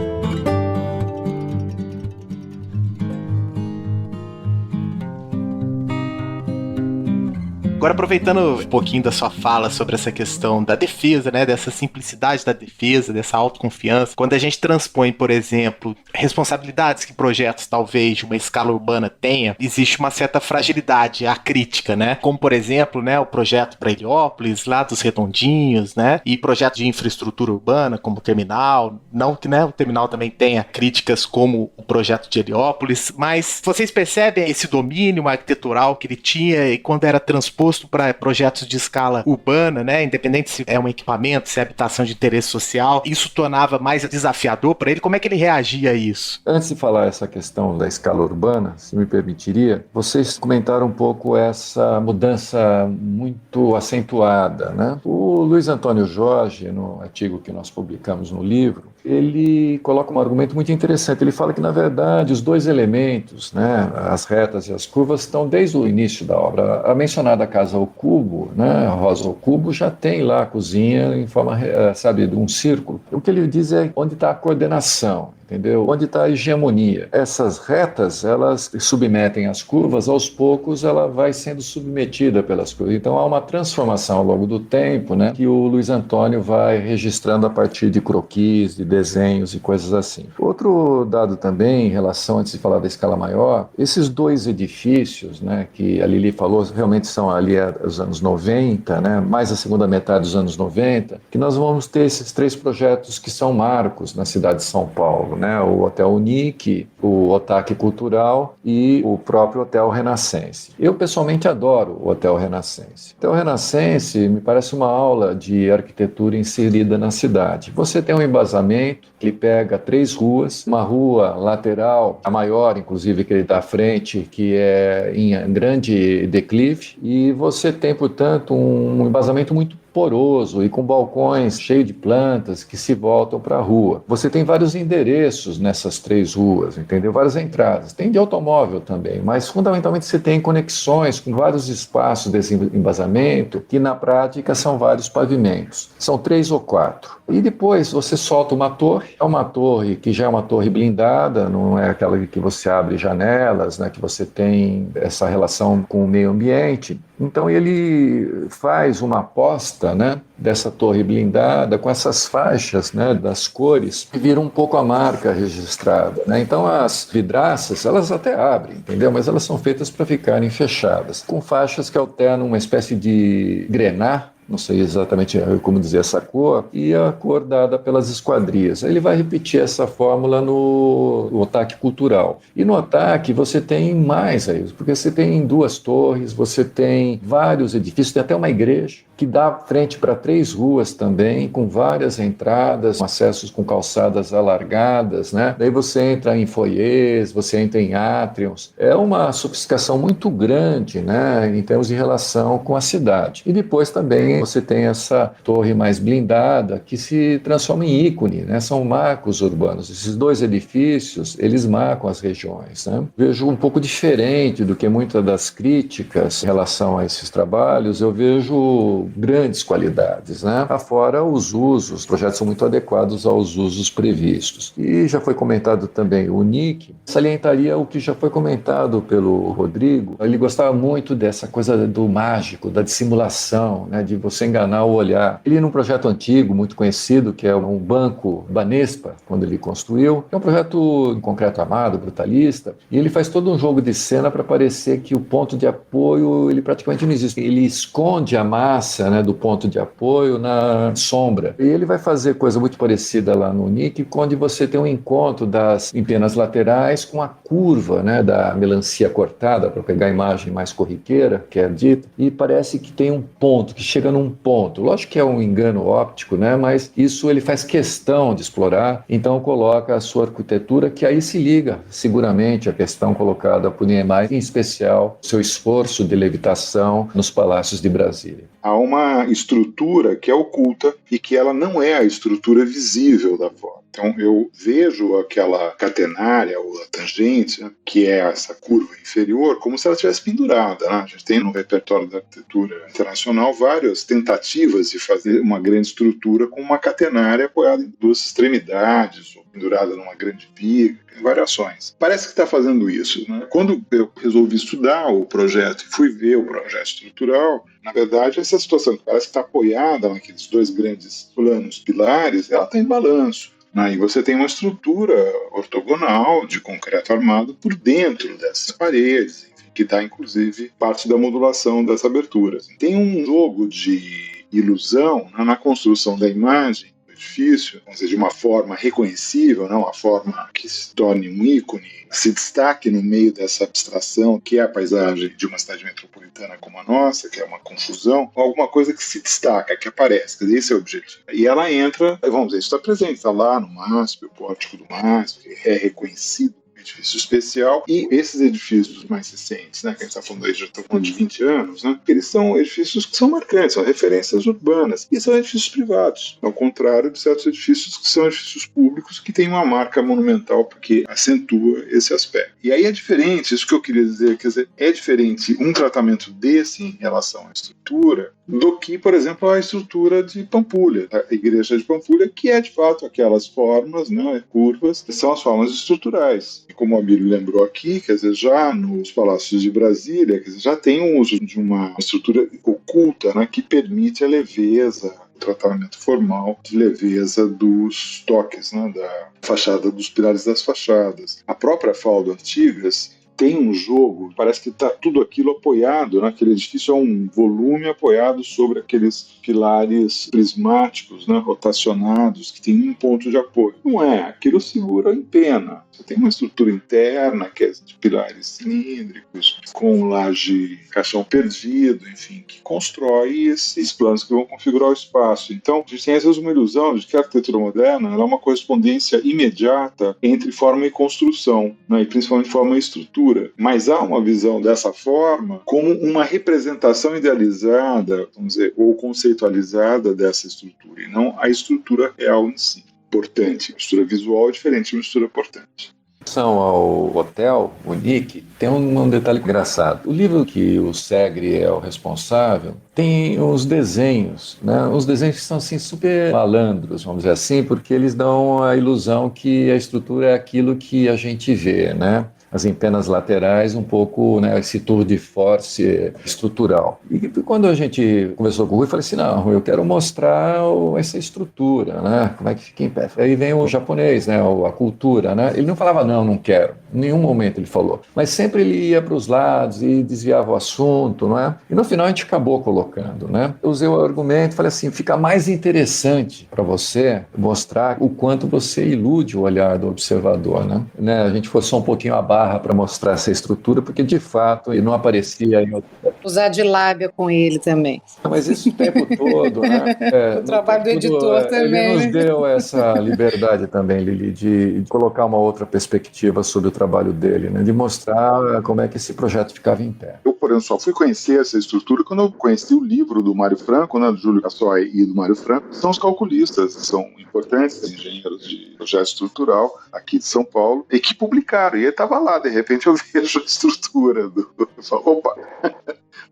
Agora, aproveitando um pouquinho da sua fala sobre essa questão da defesa, né, dessa simplicidade da defesa, dessa autoconfiança, quando a gente transpõe, por exemplo, responsabilidades que projetos talvez de uma escala urbana tenha, existe uma certa fragilidade à crítica, né, como por exemplo, né, o projeto para Heliópolis, lá dos Redondinhos, né, e projetos de infraestrutura urbana, como o terminal, não que, né, o terminal também tenha críticas como o projeto de Heliópolis, mas vocês percebem esse domínio arquitetural que ele tinha e quando era transposto para projetos de escala urbana, né? Independente se é um equipamento, se é habitação de interesse social, isso tornava mais desafiador para ele. Como é que ele reagia a isso? Antes de falar essa questão da escala urbana, se me permitiria, vocês comentaram um pouco essa mudança muito acentuada, né? O Luiz Antônio Jorge, no artigo que nós publicamos no livro, ele coloca um argumento muito interessante. Ele fala que, na verdade, os dois elementos, né, as retas e as curvas, estão desde o início da obra. A mencionada casa ao cubo, né, a Rosa ao cubo, já tem lá a cozinha em forma, sabe, de um círculo. O que ele diz é onde está a coordenação. entendeu? Onde está a hegemonia. Essas retas, elas submetem as curvas, aos poucos ela vai sendo submetida pelas curvas. Então há uma transformação ao longo do tempo, né, que o Luiz Antônio vai registrando a partir de croquis, de desenhos e coisas assim. Outro dado também, em relação, antes de falar da escala maior, esses dois edifícios, né, que a Lili falou, realmente são ali os anos 90, né, mais a segunda metade dos anos 90, que nós vamos ter esses 3 projetos que são marcos na cidade de São Paulo, né, o Hotel Unique, o Otaque Cultural e o próprio Hotel Renascense. Eu, pessoalmente, adoro o Hotel Renascense. O Hotel Renascense me parece uma aula de arquitetura inserida na cidade. Você tem um embasamento que pega 3 ruas, uma rua lateral, a maior, inclusive, que ele está à frente, que é em grande declive, e você tem, portanto, um embasamento muito poroso e com balcões cheios de plantas que se voltam para a rua. Você tem vários endereços nessas 3 ruas, entendeu? Várias entradas. Tem de automóvel também, mas fundamentalmente você tem conexões com vários espaços desse embasamento que na prática são vários pavimentos. São 3 ou 4. E depois você solta uma torre, é uma torre que já é uma torre blindada, não é aquela que você abre janelas, né, que você tem essa relação com o meio ambiente. Então ele faz uma aposta, né, dessa torre blindada com essas faixas, né, das cores que viram um pouco a marca registrada, né? Então as vidraças, elas até abrem, entendeu? Mas elas são feitas para ficarem fechadas, com faixas que alternam uma espécie de grená, não sei exatamente como dizer essa cor, e a cor dada pelas esquadrias. Ele vai repetir essa fórmula no Otaque Cultural. E no Otaque você tem mais aí, porque você tem 2 torres, você tem vários edifícios, tem até uma igreja que dá frente para 3 ruas também, com várias entradas, acessos com calçadas alargadas, né? Daí você entra em foyers, você entra em átrios. É uma sofisticação muito grande, né, em termos de relação com a cidade. E depois também você tem essa torre mais blindada que se transforma em ícone, né? São marcos urbanos. Esses 2 edifícios, eles marcam as regiões, né? Vejo um pouco diferente do que muitas das críticas em relação a esses trabalhos, eu vejo grandes qualidades, né? Afora os usos, os projetos são muito adequados aos usos previstos. E já foi comentado também o Nick, salientaria o que já foi comentado pelo Rodrigo. Ele gostava muito dessa coisa do mágico, da dissimulação, né? De você enganar o olhar. Ele, num projeto antigo, muito conhecido, que é um banco Banespa, quando ele construiu, é um projeto em concreto armado, brutalista, e ele faz todo um jogo de cena para parecer que o ponto de apoio, ele praticamente não existe. Ele esconde a massa, né, do ponto de apoio na sombra. E ele vai fazer coisa muito parecida lá no Nick, onde você tem um encontro das empenas laterais com a curva, né, da melancia cortada, para pegar a imagem mais corriqueira, que é dita, e parece que tem um ponto, que chega num ponto. Lógico que é um engano óptico, né, mas isso ele faz questão de explorar, então coloca a sua arquitetura, que aí se liga seguramente à questão colocada por Niemeyer, em especial seu esforço de levitação nos palácios de Brasília. Há uma estrutura que é oculta e que ela não é a estrutura visível da forma. Então eu vejo aquela catenária ou a tangente, que é essa curva inferior, como se ela estivesse pendurada, né? A gente tem no repertório da arquitetura internacional várias tentativas de fazer uma grande estrutura com uma catenária apoiada em 2 extremidades, ou pendurada numa grande viga, tem variações. Parece que está fazendo isso, né? Quando eu resolvi estudar o projeto e fui ver o projeto estrutural, na verdade, essa situação que parece que está apoiada naqueles 2 grandes planos pilares, ela está em balanço. E você tem uma estrutura ortogonal de concreto armado por dentro dessas paredes, enfim, que dá, inclusive, parte da modulação dessa abertura. Tem um jogo de ilusão na construção da imagem do edifício, ou seja, de uma forma reconhecível, uma forma que se torne um ícone, se destaque no meio dessa abstração que é a paisagem de uma cidade metropolitana como a nossa, que é uma confusão, alguma coisa que se destaca, que aparece, quer dizer, esse é o objetivo. E ela entra, vamos dizer, isso está presente, está lá no MASP, o pórtico do MASP, é reconhecido edifício especial, e esses edifícios mais recentes, né, que a gente está falando aí, já estou falando de 20 anos, né, eles são edifícios que são marcantes, são referências urbanas, e são edifícios privados, ao contrário de certos edifícios que são edifícios públicos que têm uma marca monumental, porque acentua esse aspecto. E aí é diferente, isso que eu queria dizer, quer dizer, é diferente um tratamento desse em relação à estrutura do que, por exemplo, a estrutura de Pampulha, a igreja de Pampulha, que é de fato aquelas formas, né, curvas, que são as formas estruturais. E como a Abílio lembrou aqui, quer dizer, já nos palácios de Brasília, quer dizer, já tem um uso de uma estrutura oculta, né, que permite a leveza, o tratamento formal de leveza dos toques, né, da fachada, dos pilares das fachadas. A própria FAU do Artigas tem um jogo, parece que está tudo aquilo apoiado, né? Aquele edifício é um volume apoiado sobre aqueles pilares prismáticos, né? Rotacionados, que tem um ponto de apoio. Não é, aquilo segura em pena. Você tem uma estrutura interna, que é de pilares cilíndricos, com laje, caixão perdido, enfim, que constrói esses planos que vão configurar o espaço. Então, a gente tem às vezes uma ilusão de que a arquitetura moderna ela é uma correspondência imediata entre forma e construção, né? E principalmente forma e estrutura. Mas há uma visão dessa forma como uma representação idealizada, vamos dizer, ou conceitualizada dessa estrutura, e não a estrutura real em si. Portante, a estrutura visual é diferente de uma estrutura portante. Em relação ao hotel, o Nick, tem um detalhe engraçado. O livro que o Segre é o responsável tem os desenhos, né? Os desenhos que são assim, super malandros, vamos dizer assim, porque eles dão a ilusão que a estrutura é aquilo que a gente vê, né? As empenas laterais, um pouco, né, esse tour de force estrutural. E quando a gente conversou com o Rui, eu falei assim, não, Rui, eu quero mostrar essa estrutura, né, como é que fica em pé. Aí vem o japonês, né, a cultura, né, ele não falava não quero, em nenhum momento ele falou, mas sempre ele ia para os lados e desviava o assunto, não é? E no final a gente acabou colocando, né. Eu usei o argumento, falei assim, fica mais interessante para você mostrar o quanto você ilude o olhar do observador, né, a gente forçou um pouquinho a barra para mostrar essa estrutura, porque de fato ele não aparecia em outro... Usar de lábia com ele também. Mas isso o tempo todo, né? O trabalho do editor também. Ele nos deu essa liberdade também, Lili, de colocar uma outra perspectiva sobre o trabalho dele, né? De mostrar como é que esse projeto ficava em pé. Eu, por exemplo, só fui conhecer essa estrutura quando eu conheci o livro do Mário Franco, né, do Júlio Cassoy e do Mário Franco, que são os calculistas, que são importantes engenheiros de projeto estrutural aqui de São Paulo, e que publicaram, e ele estava lá, de repente eu vejo a estrutura eu falo, opa,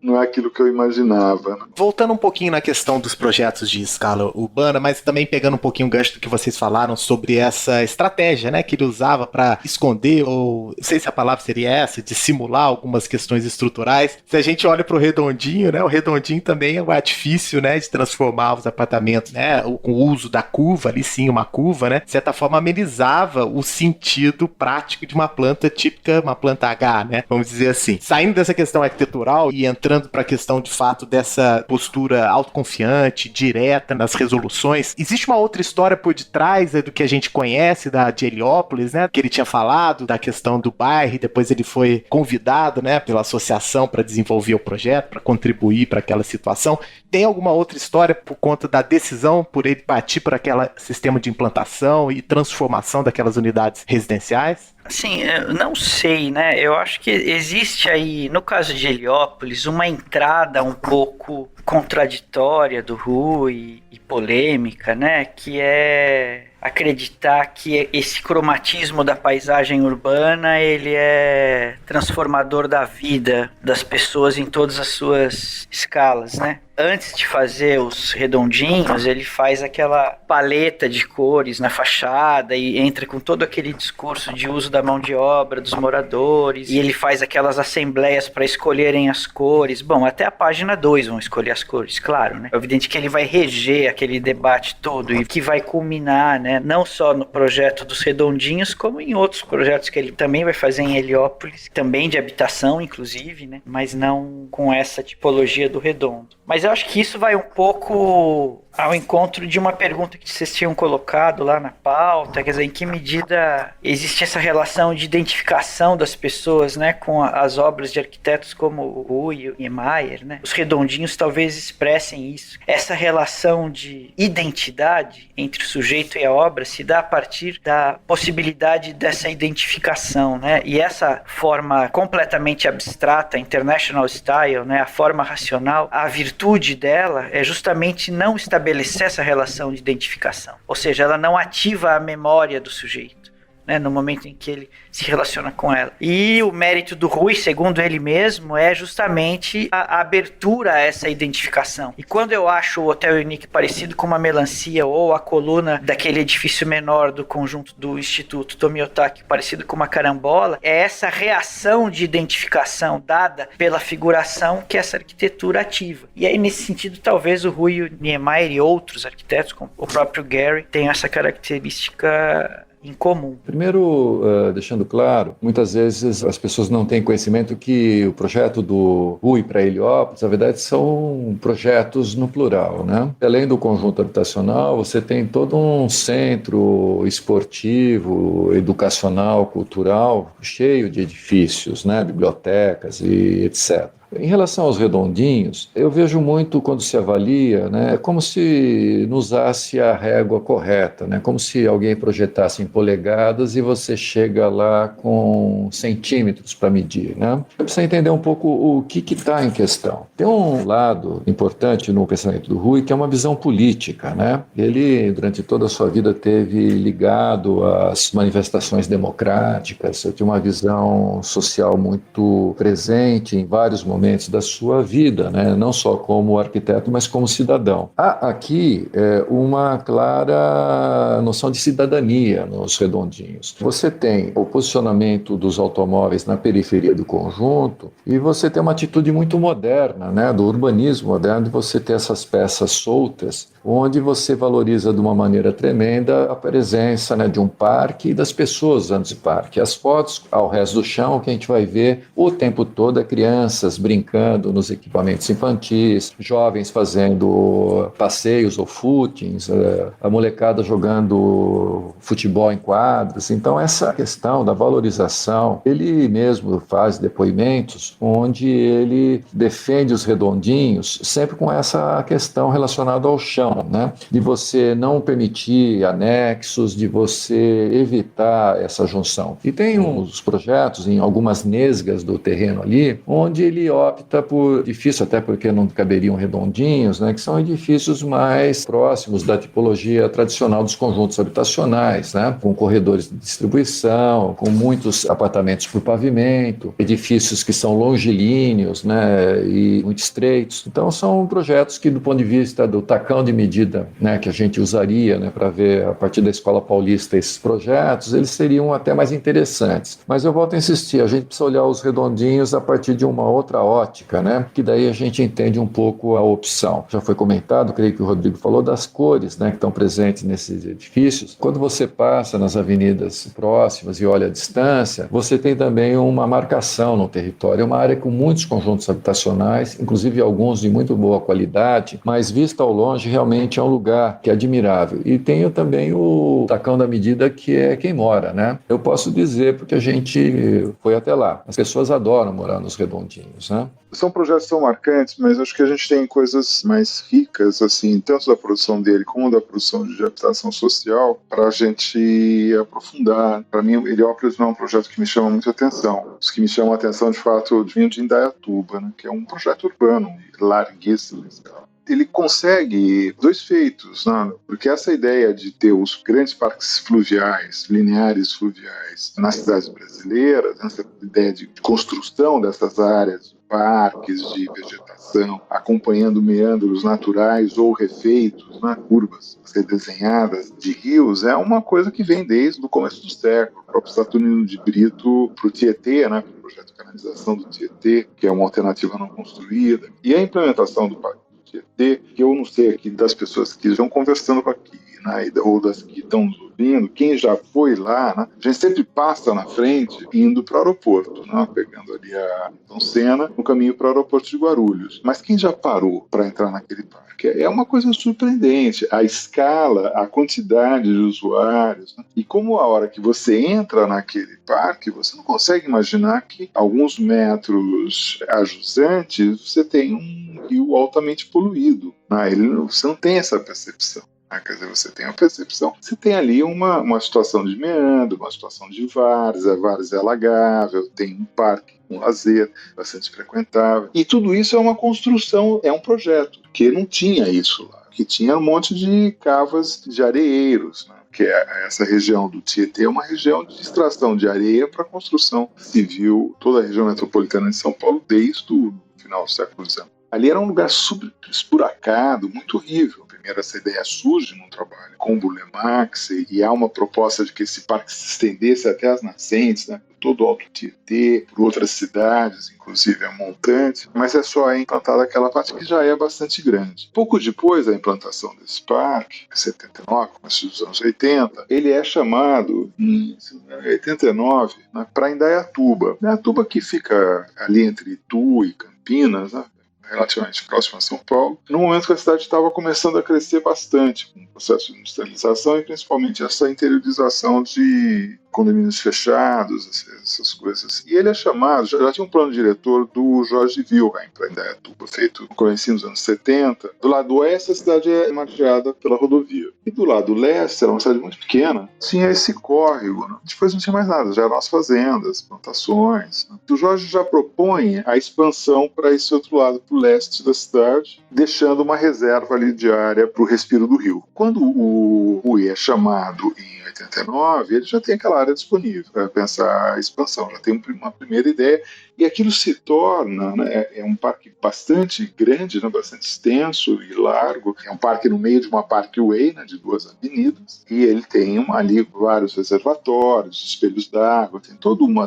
não é aquilo que eu imaginava. Né? Voltando um pouquinho na questão dos projetos de escala urbana, mas também pegando um pouquinho o gancho do que vocês falaram sobre essa estratégia, né, que ele usava para esconder, ou não sei se a palavra seria essa, de simular algumas questões estruturais. Se a gente olha para o Redondinho, né, o Redondinho também é um artifício, né, de transformar os apartamentos, né, com o uso da curva, ali sim, uma curva, né, de certa forma amenizava o sentido prático de uma planta típica, uma planta H, né, vamos dizer assim. Saindo dessa questão arquitetural e entrando para a questão de fato dessa postura autoconfiante, direta nas resoluções, existe uma outra história por detrás do que a gente conhece de Heliópolis, né, que ele tinha falado da questão do bairro, e depois ele foi convidado, né, pela associação para desenvolver o projeto, para contribuir para aquela situação. Tem alguma outra história por conta da decisão por ele partir para aquele sistema de implantação e transformação daquelas unidades residenciais? Assim, eu não sei, né? Eu acho que existe aí, no caso de Heliópolis, uma entrada um pouco contraditória do Rui e polêmica, né? Que é acreditar que esse cromatismo da paisagem urbana ele é transformador da vida das pessoas em todas as suas escalas, né? Antes de fazer os redondinhos, ele faz aquela paleta de cores na fachada e entra com todo aquele discurso de uso da mão de obra dos moradores, e ele faz aquelas assembleias para escolherem as cores. Bom, até a página 2 vão escolher as cores, claro, né? É evidente que ele vai reger aquele debate todo e que vai culminar, né? Não só no projeto dos redondinhos, como em outros projetos que ele também vai fazer em Heliópolis, também de habitação, inclusive, né? Mas não com essa tipologia do redondo. Mas eu acho que isso vai um pouco ao encontro de uma pergunta que vocês tinham colocado lá na pauta, quer dizer, em que medida existe essa relação de identificação das pessoas, né, com as obras de arquitetos como o Rui e o Niemeyer, né? Os redondinhos talvez expressem isso, essa relação de identidade entre o sujeito e a obra se dá a partir da possibilidade dessa identificação, né? E essa forma completamente abstrata, international style, né? A forma racional, a virtude dela é justamente não estabelecer essa relação de identificação. Ou seja, ela não ativa a memória do sujeito, né, no momento em que ele se relaciona com ela. E o mérito do Rui, segundo ele mesmo, é justamente a abertura a essa identificação. E quando eu acho o Hotel Unique parecido com uma melancia, ou a coluna daquele edifício menor do conjunto do Instituto Tomiotaki parecido com uma carambola, é essa reação de identificação dada pela figuração que essa arquitetura ativa. E aí, nesse sentido, talvez o Rui, o Niemeyer e outros arquitetos, como o próprio Gehry, tenham essa característica em comum. Primeiro, deixando claro, muitas vezes as pessoas não têm conhecimento que o projeto do Rui para Heliópolis, na verdade, são projetos no plural, né? Além do conjunto habitacional, você tem todo um centro esportivo, educacional, cultural, cheio de edifícios, né? Bibliotecas e etc. Em relação aos redondinhos, eu vejo muito quando se avalia, né, é como se não usasse a régua correta, né, como se alguém projetasse em polegadas e você chega lá com centímetros para medir, né. Precisa entender um pouco o que está em questão. Tem um lado importante no pensamento do Rui, que é uma visão política, né. Ele, durante toda a sua vida, teve ligado às manifestações democráticas, tinha uma visão social muito presente em vários momentos da sua vida, né? Não só como arquiteto, mas como cidadão. Há aqui uma clara noção de cidadania nos redondinhos. Você tem o posicionamento dos automóveis na periferia do conjunto e você tem uma atitude muito moderna, né? Do urbanismo moderno, de você ter essas peças soltas, onde você valoriza de uma maneira tremenda a presença, né, de um parque e das pessoas usando esse parque. As fotos ao resto do chão, que a gente vai ver o tempo todo é crianças brincando nos equipamentos infantis, jovens fazendo passeios ou footings, a molecada jogando futebol em quadras. Então, essa questão da valorização, ele mesmo faz depoimentos onde ele defende os redondinhos sempre com essa questão relacionada ao chão, né? De você não permitir anexos, de você evitar essa junção. E tem uns projetos em algumas nesgas do terreno ali, onde ele opta por, difícil até porque não caberiam redondinhos, né? Que são edifícios mais próximos da tipologia tradicional dos conjuntos habitacionais, né? Com corredores de distribuição, com muitos apartamentos por pavimento, edifícios que são longilíneos, né? E muito estreitos. Então são projetos que, do ponto de vista do tacão de medida, né, que a gente usaria, né, para ver a partir da Escola Paulista esses projetos, eles seriam até mais interessantes. Mas eu volto a insistir, a gente precisa olhar os redondinhos a partir de uma outra ótica, né, que daí a gente entende um pouco a opção. Já foi comentado, creio que o Rodrigo falou, das cores, né, que estão presentes nesses edifícios. Quando você passa nas avenidas próximas e olha a distância, você tem também uma marcação no território. É uma área com muitos conjuntos habitacionais, inclusive alguns de muito boa qualidade, mas vista ao longe realmente é um lugar que é admirável. E tem também o tacão da medida, que é quem mora, né? Eu posso dizer porque a gente foi até lá. As pessoas adoram morar nos redondinhos, né? São projetos tão marcantes, mas acho que a gente tem coisas mais ricas, assim, tanto da produção dele como da produção de habitação social, para a gente aprofundar. Para mim, Heliópolis não é um projeto que me chama muita atenção. Os que me chamam a atenção, de fato, vinham de Indaiatuba, né? Que é um projeto urbano larguíssimo. Ele consegue dois feitos, né? Porque essa ideia de ter os grandes parques fluviais, lineares fluviais, nas cidades brasileiras, essa ideia de construção dessas áreas, parques de vegetação, acompanhando meandros naturais ou refeitos, né, curvas redesenhadas de rios, é uma coisa que vem desde o começo do século. O próprio Saturnino de Brito para o Tietê, né, para o projeto de canalização do Tietê, que é uma alternativa não construída, e a implementação do Parque Tietê, que eu não sei aqui das pessoas que estão conversando aqui, né, ou das que estão nos ouvindo, quem já foi lá, né, a gente sempre passa na frente indo para o aeroporto, né, pegando ali a São Sena, no caminho para o aeroporto de Guarulhos. Mas quem já parou para entrar naquele parque? É uma coisa surpreendente, a escala, a quantidade de usuários, né, e como a hora que você entra naquele parque, você não consegue imaginar que alguns metros adjacentes você tem um rio altamente poluído. Você não tem essa percepção. Quer dizer, você tem a percepção, você tem ali uma situação de meandro, uma situação de várzea, a várzea é alagável, tem um parque com lazer bastante frequentável. E tudo isso é uma construção, é um projeto, que não tinha isso lá, que tinha um monte de cavas de areeiros, né? Que essa região do Tietê é uma região de extração de areia para construção civil, toda a região metropolitana de São Paulo, desde o final do século XIX. Ali era um lugar super esburacado, muito horrível. Primeiro, essa ideia surge num trabalho com o Burle Marx, e há uma proposta de que esse parque se estendesse até as nascentes, né, por todo o Alto Tietê, por outras cidades, inclusive a montante, mas é só implantada aquela parte que já é bastante grande. Pouco depois da implantação desse parque, em 79, começo dos anos 80, ele é chamado, em 89, né, para Indaiatuba. Indaiatuba, que fica ali entre Itu e Campinas, né, relativamente próximo a São Paulo, no momento que a cidade estava começando a crescer bastante, com o processo de industrialização e principalmente essa interiorização de condomínios fechados, essas coisas. E ele é chamado, já tinha um plano diretor do Jorge Wilhelm para Indaiatuba, feito no começo dos anos 70. Do lado oeste, a cidade é margeada pela rodovia. E do lado leste, era uma cidade muito pequena, tinha esse córrego, né? Depois não tinha mais nada, já eram as fazendas, plantações. Né? O Jorge já propõe a expansão para esse outro lado, para o leste da cidade, deixando uma reserva ali de área para o respiro do rio. Quando o Rui é chamado em 89, ele já tem aquela área disponível para pensar a expansão, já tem uma primeira ideia, e aquilo se torna, né, é um parque bastante grande, né, bastante extenso e largo, é um parque no meio de uma parkway, né, de 2 avenidas, e ele tem ali vários reservatórios, espelhos d'água, tem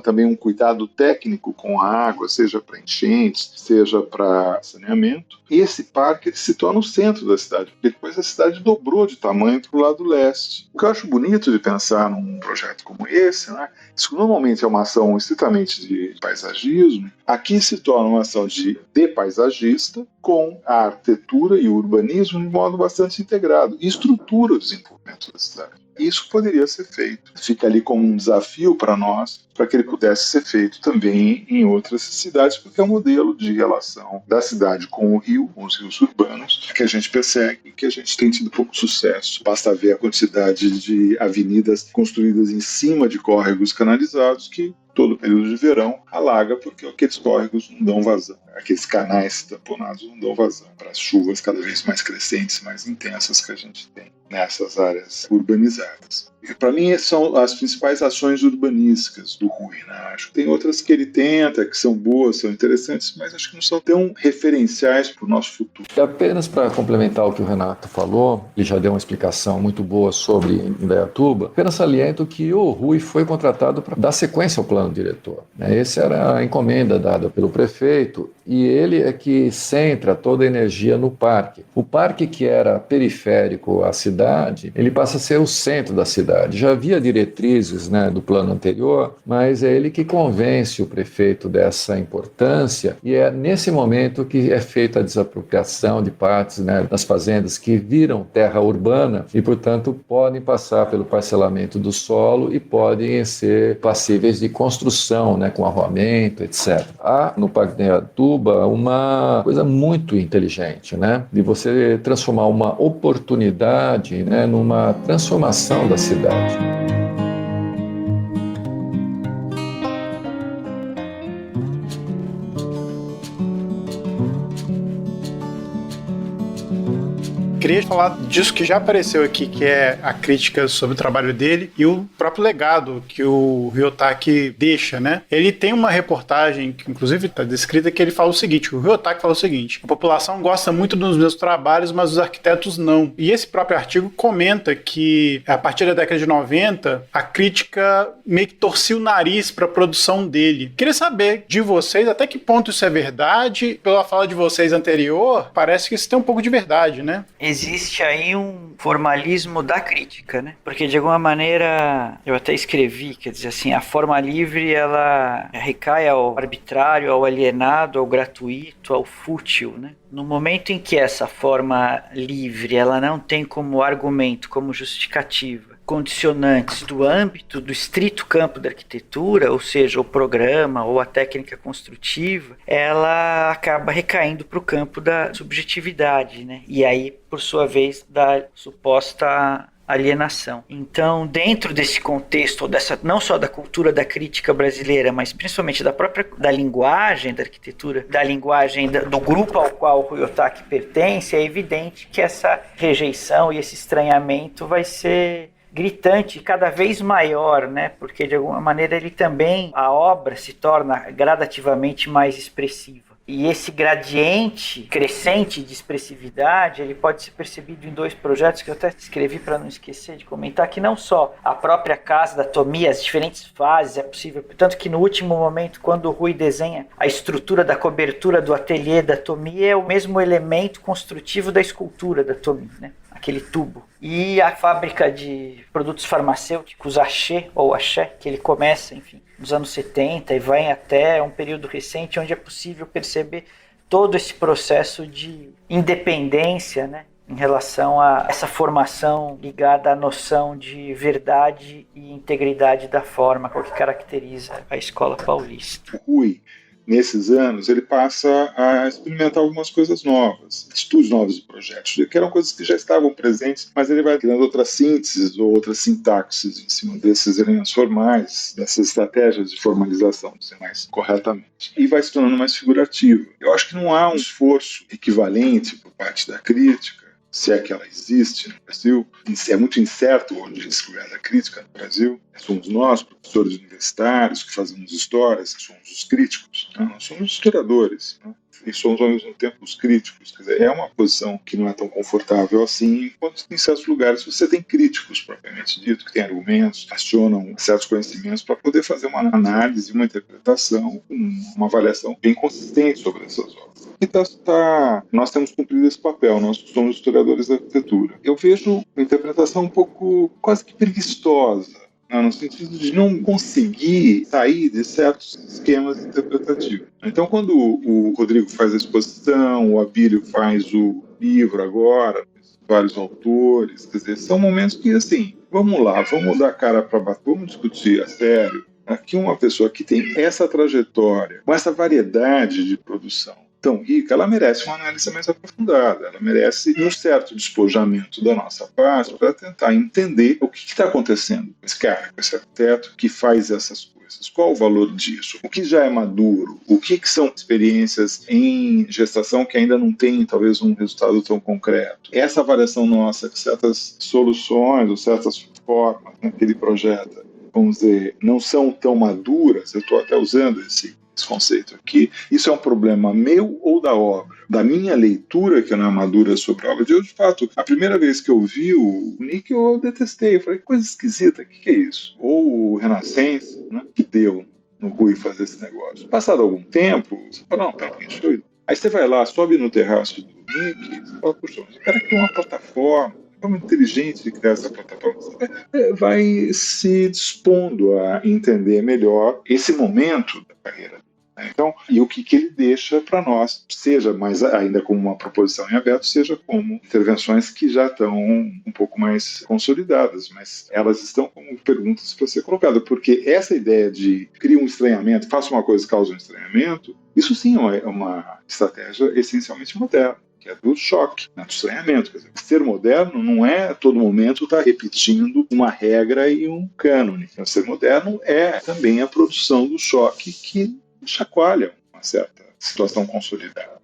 também um cuidado técnico com a água, seja para enchentes, seja para saneamento. E esse parque ele se torna o centro da cidade, porque depois a cidade dobrou de tamanho para o lado leste. O que eu acho bonito de pensar num projeto como esse, né, isso normalmente é uma ação estritamente de paisagismo, aqui se torna uma ação de paisagista com a arquitetura e o urbanismo de modo bastante integrado, e estrutura o desenvolvimento da cidade. Isso poderia ser feito. Fica ali como um desafio para nós, para que ele pudesse ser feito também em outras cidades, porque é um modelo de relação da cidade com o rio, com os rios urbanos, que a gente persegue e que a gente tem tido pouco sucesso. Basta ver a quantidade de avenidas construídas em cima de córregos canalizados que todo período de verão alaga, porque aqueles córregos não dão vazão, aqueles canais tamponados não dão vazão para as chuvas cada vez mais crescentes, mais intensas que a gente tem nessas áreas urbanizadas. E para mim são as principais ações urbanísticas do Rui, né? Acho que tem outras que ele tenta, que são boas, são interessantes, mas acho que não são tão referenciais para o nosso futuro. E apenas para complementar o que o Renato falou, ele já deu uma explicação muito boa sobre Indaiatuba, apenas saliento que o Rui foi contratado para dar sequência ao plano diretor. Essa era a encomenda dada pelo prefeito, e ele é que centra toda a energia no parque. O parque, que era periférico à cidade, ele passa a ser o centro da cidade. Já havia diretrizes, né, do plano anterior, mas é ele que convence o prefeito dessa importância, e é nesse momento que é feita a desapropriação de partes, né, das fazendas que viram terra urbana e, portanto, podem passar pelo parcelamento do solo e podem ser passíveis de construção, né, com arruamento, etc. Há no Parque de Indaiatuba uma coisa muito inteligente, né, de você transformar uma oportunidade, né, numa transformação da cidade. Queria falar disso que já apareceu aqui, que é a crítica sobre o trabalho dele e o próprio legado que o Ryotaki deixa, né? Ele tem uma reportagem, que inclusive está descrita, que ele fala o seguinte, o Ryotaki fala o seguinte: a população gosta muito dos meus trabalhos, mas os arquitetos não. E esse próprio artigo comenta que, a partir da década de 90, a crítica meio que torcia o nariz para a produção dele. Queria saber de vocês até que ponto isso é verdade. Pela fala de vocês anterior, parece que isso tem um pouco de verdade, né? Existe aí um formalismo da crítica, né? Porque de alguma maneira, eu até escrevi, quer dizer assim, a forma livre ela recai ao arbitrário, ao alienado, ao gratuito, ao fútil, né? No momento em que essa forma livre ela não tem como argumento, como justificativa, condicionantes do âmbito do estrito campo da arquitetura, ou seja, o programa ou a técnica construtiva, ela acaba recaindo para o campo da subjetividade, né? E aí, por sua vez, da suposta alienação. Então, dentro desse contexto, não só da cultura da crítica brasileira, mas principalmente da linguagem da arquitetura, da linguagem do grupo ao qual o Ruy Ohtake pertence, é evidente que essa rejeição e esse estranhamento vai ser gritante, cada vez maior, né? Porque de alguma maneira a obra se torna gradativamente mais expressiva. E esse gradiente crescente de expressividade, ele pode ser percebido em 2 projetos que eu até escrevi para não esquecer de comentar, que não só a própria casa da Tomi, as diferentes fases é possível, tanto que no último momento, quando o Ruy desenha a estrutura da cobertura do ateliê da Tomi, é o mesmo elemento construtivo da escultura da Tomi, né? Aquele tubo. E a fábrica de produtos farmacêuticos Axé, que ele começa, enfim, nos anos 70 e vai até um período recente onde é possível perceber todo esse processo de independência, né, em relação a essa formação ligada à noção de verdade e integridade da forma, que caracteriza a escola paulista. Ruy, nesses anos, ele passa a experimentar algumas coisas novas, estudos novos de projetos, que eram coisas que já estavam presentes, mas ele vai criando outras sínteses ou outras sintaxes em cima desses elementos formais, dessas estratégias de formalização, dizer mais corretamente. E vai se tornando mais figurativo. Eu acho que não há um esforço equivalente por parte da crítica, se é que ela existe no Brasil. É muito incerto onde esse lugar da crítica no Brasil. Somos nós, professores universitários, que fazemos histórias, que somos os críticos. Não, nós somos os historiadores, né? E somos ao mesmo tempo os críticos. Quer dizer, é uma posição que não é tão confortável assim, enquanto em certos lugares você tem críticos, propriamente dito, que têm argumentos, acionam certos conhecimentos para poder fazer uma análise, uma interpretação, uma avaliação bem consistente sobre essas obras. E nós temos cumprido esse papel, nós somos historiadores da arquitetura. Eu vejo uma interpretação um pouco quase que preguiçosa, no sentido de não conseguir sair de certos esquemas interpretativos. Então, quando o Rodrigo faz a exposição, o Abílio faz o livro agora, vários autores, quer dizer, são momentos que, assim, vamos lá, vamos dar a cara para bater, vamos discutir a sério. Aqui uma pessoa que tem essa trajetória, com essa variedade de produção tão rica, ela merece uma análise mais aprofundada, ela merece um certo despojamento da nossa parte para tentar entender o que está acontecendo com esse cara, com esse arquiteto que faz essas coisas. Qual o valor disso? O que já é maduro? O que são experiências em gestação que ainda não tem, talvez, um resultado tão concreto? Essa avaliação nossa de certas soluções ou certas formas, né, que ele projeta, vamos dizer, não são tão maduras, eu estou até usando esse conceito aqui, isso é um problema meu ou da obra? Da minha leitura, que não é madura sobre a obra de fato, a primeira vez que eu vi o Nick, eu detestei, eu falei, que coisa esquisita, o que é isso? Ou o Renascença, né, que deu no Ruy fazer esse negócio. Passado algum tempo, você fala, não, pera, deixa eu ir. Aí você vai lá, sobe no terraço do Nick, você fala, puxa, o cara criou uma plataforma, forma inteligente de criar essa plataforma, vai se dispondo a entender melhor esse momento da carreira. Então, e o que ele deixa para nós, seja mais ainda como uma proposição em aberto, seja como intervenções que já estão um pouco mais consolidadas, mas elas estão como perguntas para ser colocadas, porque essa ideia de criar um estranhamento, faça uma coisa que causa um estranhamento, isso sim é uma estratégia essencialmente moderna, que é do choque, né, do estranhamento. Quer dizer, ser moderno não é a todo momento estar repetindo uma regra e um cânone. Então, ser moderno é também a produção do choque que chacoalha uma certa situação consolidada.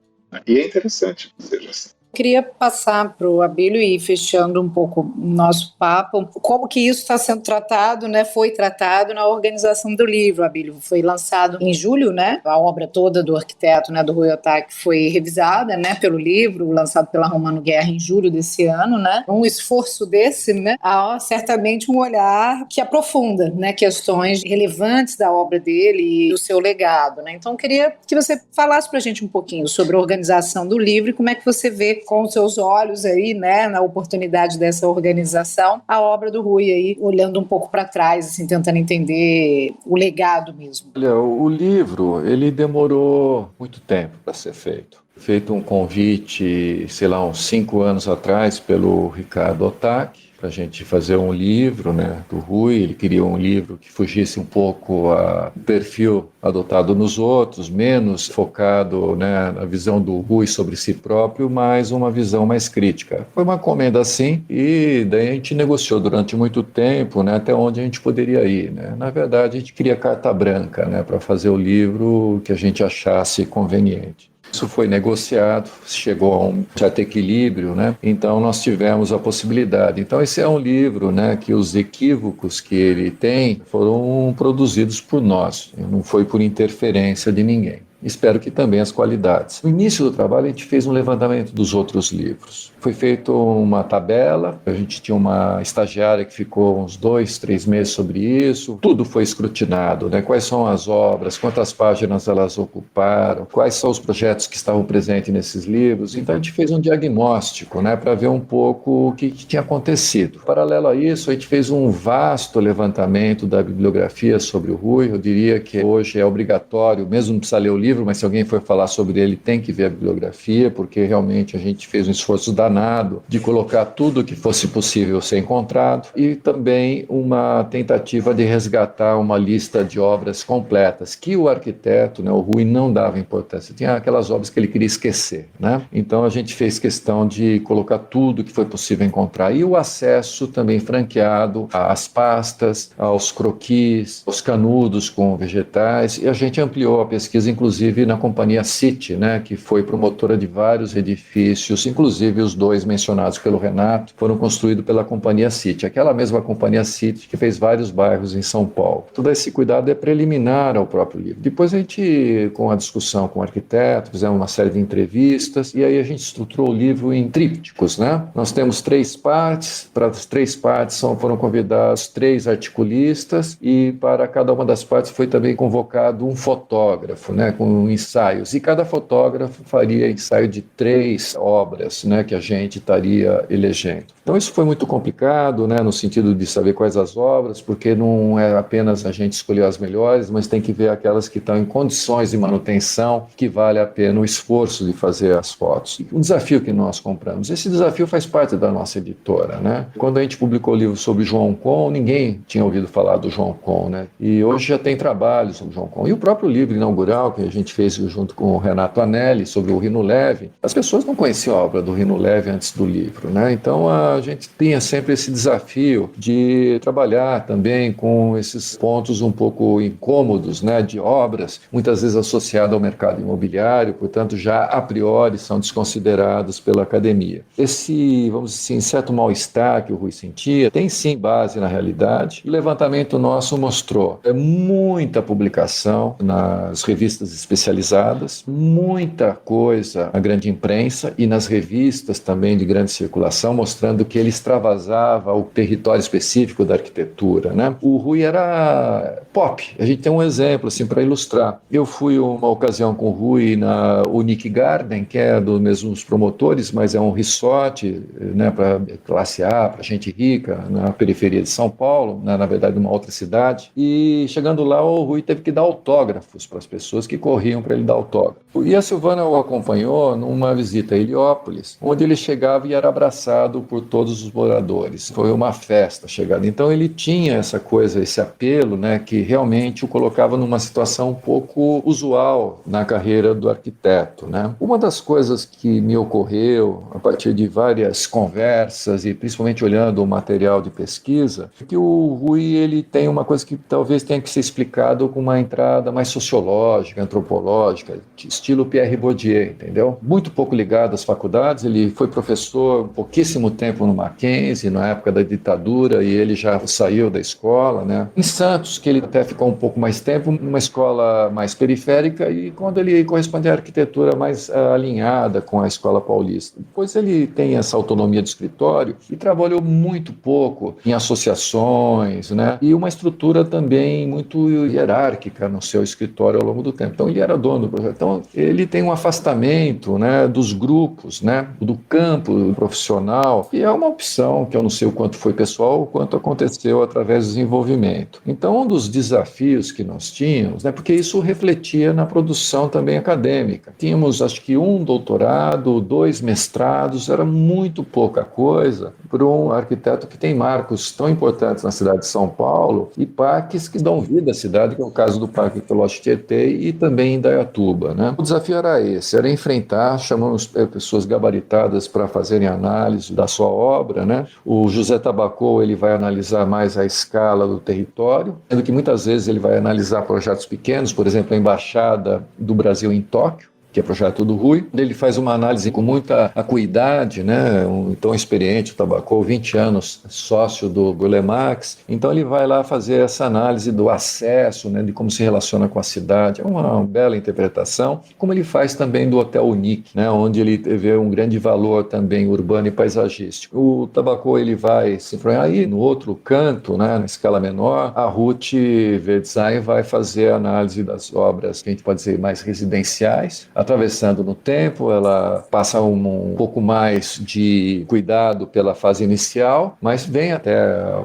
E é interessante que seja assim. Queria passar para o Abílio e ir fechando um pouco o nosso papo, como que isso está sendo tratado, né? Foi tratado na organização do livro, Abílio. Foi lançado em julho, né? A obra toda do arquiteto, né, do Ruy Ohtake, foi revisada, né, pelo livro, lançado pela Romano Guerra em julho desse ano, né? Um esforço desse, né? Há certamente um olhar que aprofunda, né, questões relevantes da obra dele e do seu legado, né? Então, queria que você falasse para a gente um pouquinho sobre a organização do livro e como é que você vê com os seus olhos aí, né, na oportunidade dessa organização, a obra do Ruy aí, olhando um pouco para trás, assim, tentando entender o legado mesmo. Olha, o livro, ele demorou muito tempo para ser feito. Feito um convite, sei lá, uns 5 anos atrás pelo Ricardo Ohtake, para a gente fazer um livro, né, do Rui. Ele queria um livro que fugisse um pouco ao perfil adotado nos outros, menos focado, né, na visão do Rui sobre si próprio, mas uma visão mais crítica. Foi uma encomenda assim, e daí a gente negociou durante muito tempo, né, até onde a gente poderia ir, né. Na verdade, a gente queria carta branca, né, para fazer o livro que a gente achasse conveniente. Isso foi negociado, chegou a um certo equilíbrio, né? Então nós tivemos a possibilidade. Então esse é um livro, né, que os equívocos que ele tem foram produzidos por nós, não foi por interferência de ninguém. Espero que também as qualidades. No início do trabalho, a gente fez um levantamento dos outros livros. Foi feita uma tabela, a gente tinha uma estagiária que ficou uns 2, 3 meses sobre isso. Tudo foi escrutinado, né? Quais são as obras, quantas páginas elas ocuparam, quais são os projetos que estavam presentes nesses livros. Então, a gente fez um diagnóstico, né, para ver um pouco o que tinha acontecido. Paralelo a isso, a gente fez um vasto levantamento da bibliografia sobre o Rui. Eu diria que hoje é obrigatório, mesmo não precisa ler o livro, mas se alguém for falar sobre ele, tem que ver a bibliografia, porque realmente a gente fez um esforço danado de colocar tudo o que fosse possível ser encontrado, e também uma tentativa de resgatar uma lista de obras completas, que o arquiteto, né, o Rui, não dava importância. Tinha aquelas obras que ele queria esquecer, né? Então a gente fez questão de colocar tudo que foi possível encontrar, e o acesso também franqueado às pastas, aos croquis, aos canudos com vegetais, e a gente ampliou a pesquisa, inclusive na companhia City, né, que foi promotora de vários edifícios, inclusive os 2 mencionados pelo Renato, foram construídos pela companhia City, aquela mesma companhia City que fez vários bairros em São Paulo. Todo esse cuidado é preliminar ao próprio livro. Depois a gente, com a discussão com o arquiteto, fizemos uma série de entrevistas, e aí a gente estruturou o livro em trípticos, né? Nós temos 3 partes, para as 3 partes foram convidados 3 articulistas, e para cada uma das partes foi também convocado um fotógrafo, né, com ensaios, e cada fotógrafo faria ensaio de 3 obras, né, que a gente estaria elegendo. Então isso foi muito complicado, né, no sentido de saber quais as obras, porque não é apenas a gente escolher as melhores, mas tem que ver aquelas que estão em condições de manutenção, que vale a pena o esforço de fazer as fotos. Um desafio que nós compramos, esse desafio faz parte da nossa editora, né? Quando a gente publicou o livro sobre João Kohn, ninguém tinha ouvido falar do João Kohn, né? E hoje já tem trabalho sobre João Kohn. E o próprio livro inaugural, que a gente fez junto com o Renato Anelli, sobre o Rino Leve, as pessoas não conheciam a obra do Rino Leve antes do livro, né? Então a gente tinha sempre esse desafio de trabalhar também com esses pontos um pouco incômodos, né, de obras, muitas vezes associadas ao mercado imobiliário, portanto já a priori são desconsiderados pela academia. Esse, vamos dizer assim, certo mal-estar que o Rui sentia, tem sim base na realidade. O levantamento nosso mostrou muita publicação nas revistas especializadas, muita coisa na grande imprensa e nas revistas também de grande circulação, mostrando que ele extravasava o território específico da arquitetura, né? O Rui era pop. A gente tem um exemplo assim para ilustrar. Eu fui uma ocasião com o Rui na Unique Garden, que é dos mesmos promotores, mas é um resort, né, para classe A, para gente rica, na periferia de São Paulo, né, na verdade numa outra cidade. E chegando lá, o Rui teve que dar autógrafos para as pessoas que corriam para ele dar autógrafo. E a Silvana o acompanhou numa visita a Heliópolis, onde ele chegava e era abraçado por todos os moradores. Foi uma festa chegada. Então ele tinha essa coisa, esse apelo, né, que realmente o colocava numa situação um pouco usual na carreira do arquiteto, né? Uma das coisas que me ocorreu a partir de várias conversas e principalmente olhando o material de pesquisa, é que o Rui, ele tem uma coisa que talvez tenha que ser explicado com uma entrada mais sociológica, antropológica, estilo Pierre Bourdieu, entendeu? Muito pouco ligado às faculdades. Ele foi professor pouquíssimo tempo no Mackenzie, na época da ditadura, e ele já saiu da escola, né? Em Santos, que ele até ficou um pouco mais tempo, numa escola mais periférica, e quando ele corresponde à arquitetura mais alinhada com a escola paulista. Depois ele tem essa autonomia de escritório e trabalhou muito pouco em associações, né? E uma estrutura também muito hierárquica no seu escritório ao longo do tempo. Então ele era dono do projeto. Então, ele tem um afastamento, né, dos grupos, né, do campo profissional, e é uma opção que eu não sei o quanto foi pessoal, o quanto aconteceu através do desenvolvimento. Então, um dos desafios que nós tínhamos, né, porque isso refletia na produção também acadêmica. Tínhamos, acho que, 1 doutorado, 2 mestrados, era muito pouca coisa para um arquiteto que tem marcos tão importantes na cidade de São Paulo e parques que dão vida à cidade, que é o caso do Parque Arqueológico Tietê e também em Indaiatuba, né? O desafio era esse, era enfrentar, chamamos pessoas gabaritadas para fazerem análise da sua obra, né? O José Tabacô, ele vai analisar mais a escala do território, sendo que muitas vezes ele vai analisar projetos pequenos, por exemplo, a Embaixada do Brasil em Tóquio, que é o projeto do Rui. Ele faz uma análise com muita acuidade, né? Tão experiente, o Tabacô, 20 anos sócio do Bulemax. Então ele vai lá fazer essa análise do acesso, né? De como se relaciona com a cidade. É uma bela interpretação, como ele faz também do Hotel Unique, né? Onde ele vê um grande valor também urbano e paisagístico. O Tabacô, ele vai se influenciar aí no outro canto, né? Na escala menor. A Ruth V-Design vai fazer a análise das obras que a gente pode dizer mais residenciais, atravessando no tempo. Ela passa um pouco mais de cuidado pela fase inicial, mas vem até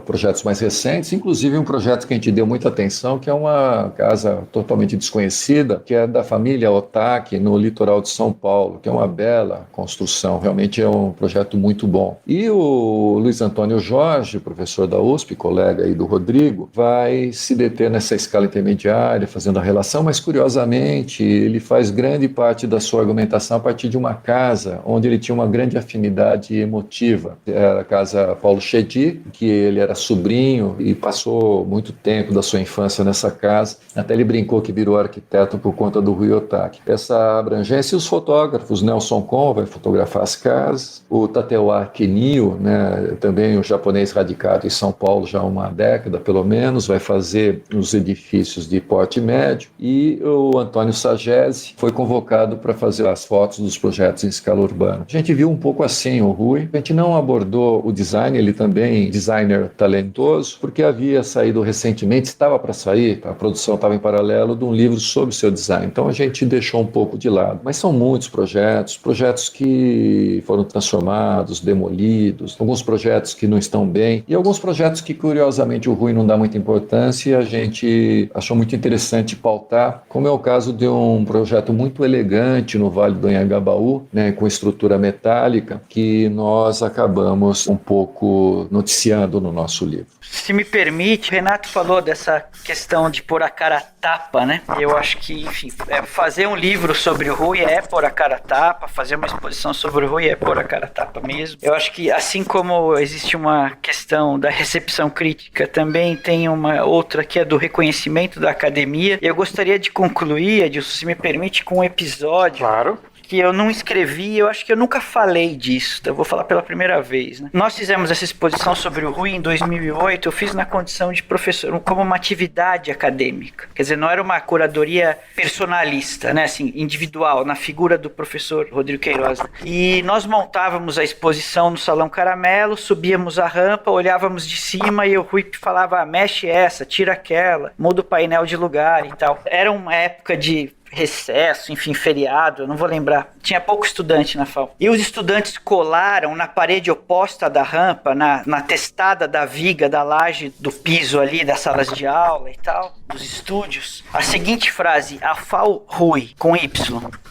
projetos mais recentes, inclusive um projeto que a gente deu muita atenção, que é uma casa totalmente desconhecida, que é da família Otaki, no litoral de São Paulo, que é uma bela construção, realmente é um projeto muito bom. E o Luiz Antônio Jorge, professor da USP, colega aí do Rodrigo, vai se deter nessa escala intermediária, fazendo a relação, mas curiosamente ele faz grande parte da sua argumentação a partir de uma casa onde ele tinha uma grande afinidade emotiva. Era a casa Paulo Chedi, que ele era sobrinho e passou muito tempo da sua infância nessa casa. Até ele brincou que virou arquiteto por conta do Rui Otaki. Essa abrangência, e os fotógrafos, Nelson Kon vai fotografar as casas, o Tateuá Kenio, né, também um japonês radicado em São Paulo já há uma década pelo menos, vai fazer os edifícios de porte médio, e o Antônio Sagesi foi convocado para fazer as fotos dos projetos em escala urbana. A gente viu um pouco assim o Rui. A gente não abordou o design, ele também designer talentoso, porque havia saído recentemente, estava para sair, a produção estava em paralelo de um livro sobre o seu design. Então a gente deixou um pouco de lado. Mas são muitos projetos que foram transformados, demolidos, alguns projetos que não estão bem e alguns projetos que curiosamente o Rui não dá muita importância e a gente achou muito interessante pautar, como é o caso de um projeto muito elegante no Vale do Anhangabaú, né, com estrutura metálica, que nós acabamos um pouco noticiando no nosso livro. Se me permite, o Renato falou dessa questão de pôr a cara a tapa, né? Eu acho que, enfim, fazer um livro sobre o Rui é pôr a cara a tapa, fazer uma exposição sobre o Rui é pôr a cara a tapa mesmo. Eu acho que, assim como existe uma questão da recepção crítica, também tem uma outra que é do reconhecimento da academia. Eu gostaria de concluir, Edilson, se me permite, com um episódio. Claro. Que eu não escrevi, eu acho que eu nunca falei disso, eu vou falar pela primeira vez, né? Nós fizemos essa exposição sobre o Rui em 2008, eu fiz na condição de professor, como uma atividade acadêmica, quer dizer, não era uma curadoria personalista, né, assim, individual, na figura do professor Rodrigo Queiroz, né? E nós montávamos a exposição no Salão Caramelo, subíamos a rampa, olhávamos de cima e o Rui falava, mexe essa, tira aquela, muda o painel de lugar e tal. Era uma época de recesso, enfim, feriado, eu não vou lembrar. Tinha pouco estudante na FAU. E os estudantes colaram na parede oposta da rampa, na testada da viga, da laje do piso ali, das salas de aula e tal, dos estúdios, a seguinte frase, a FAU Rui, com Y.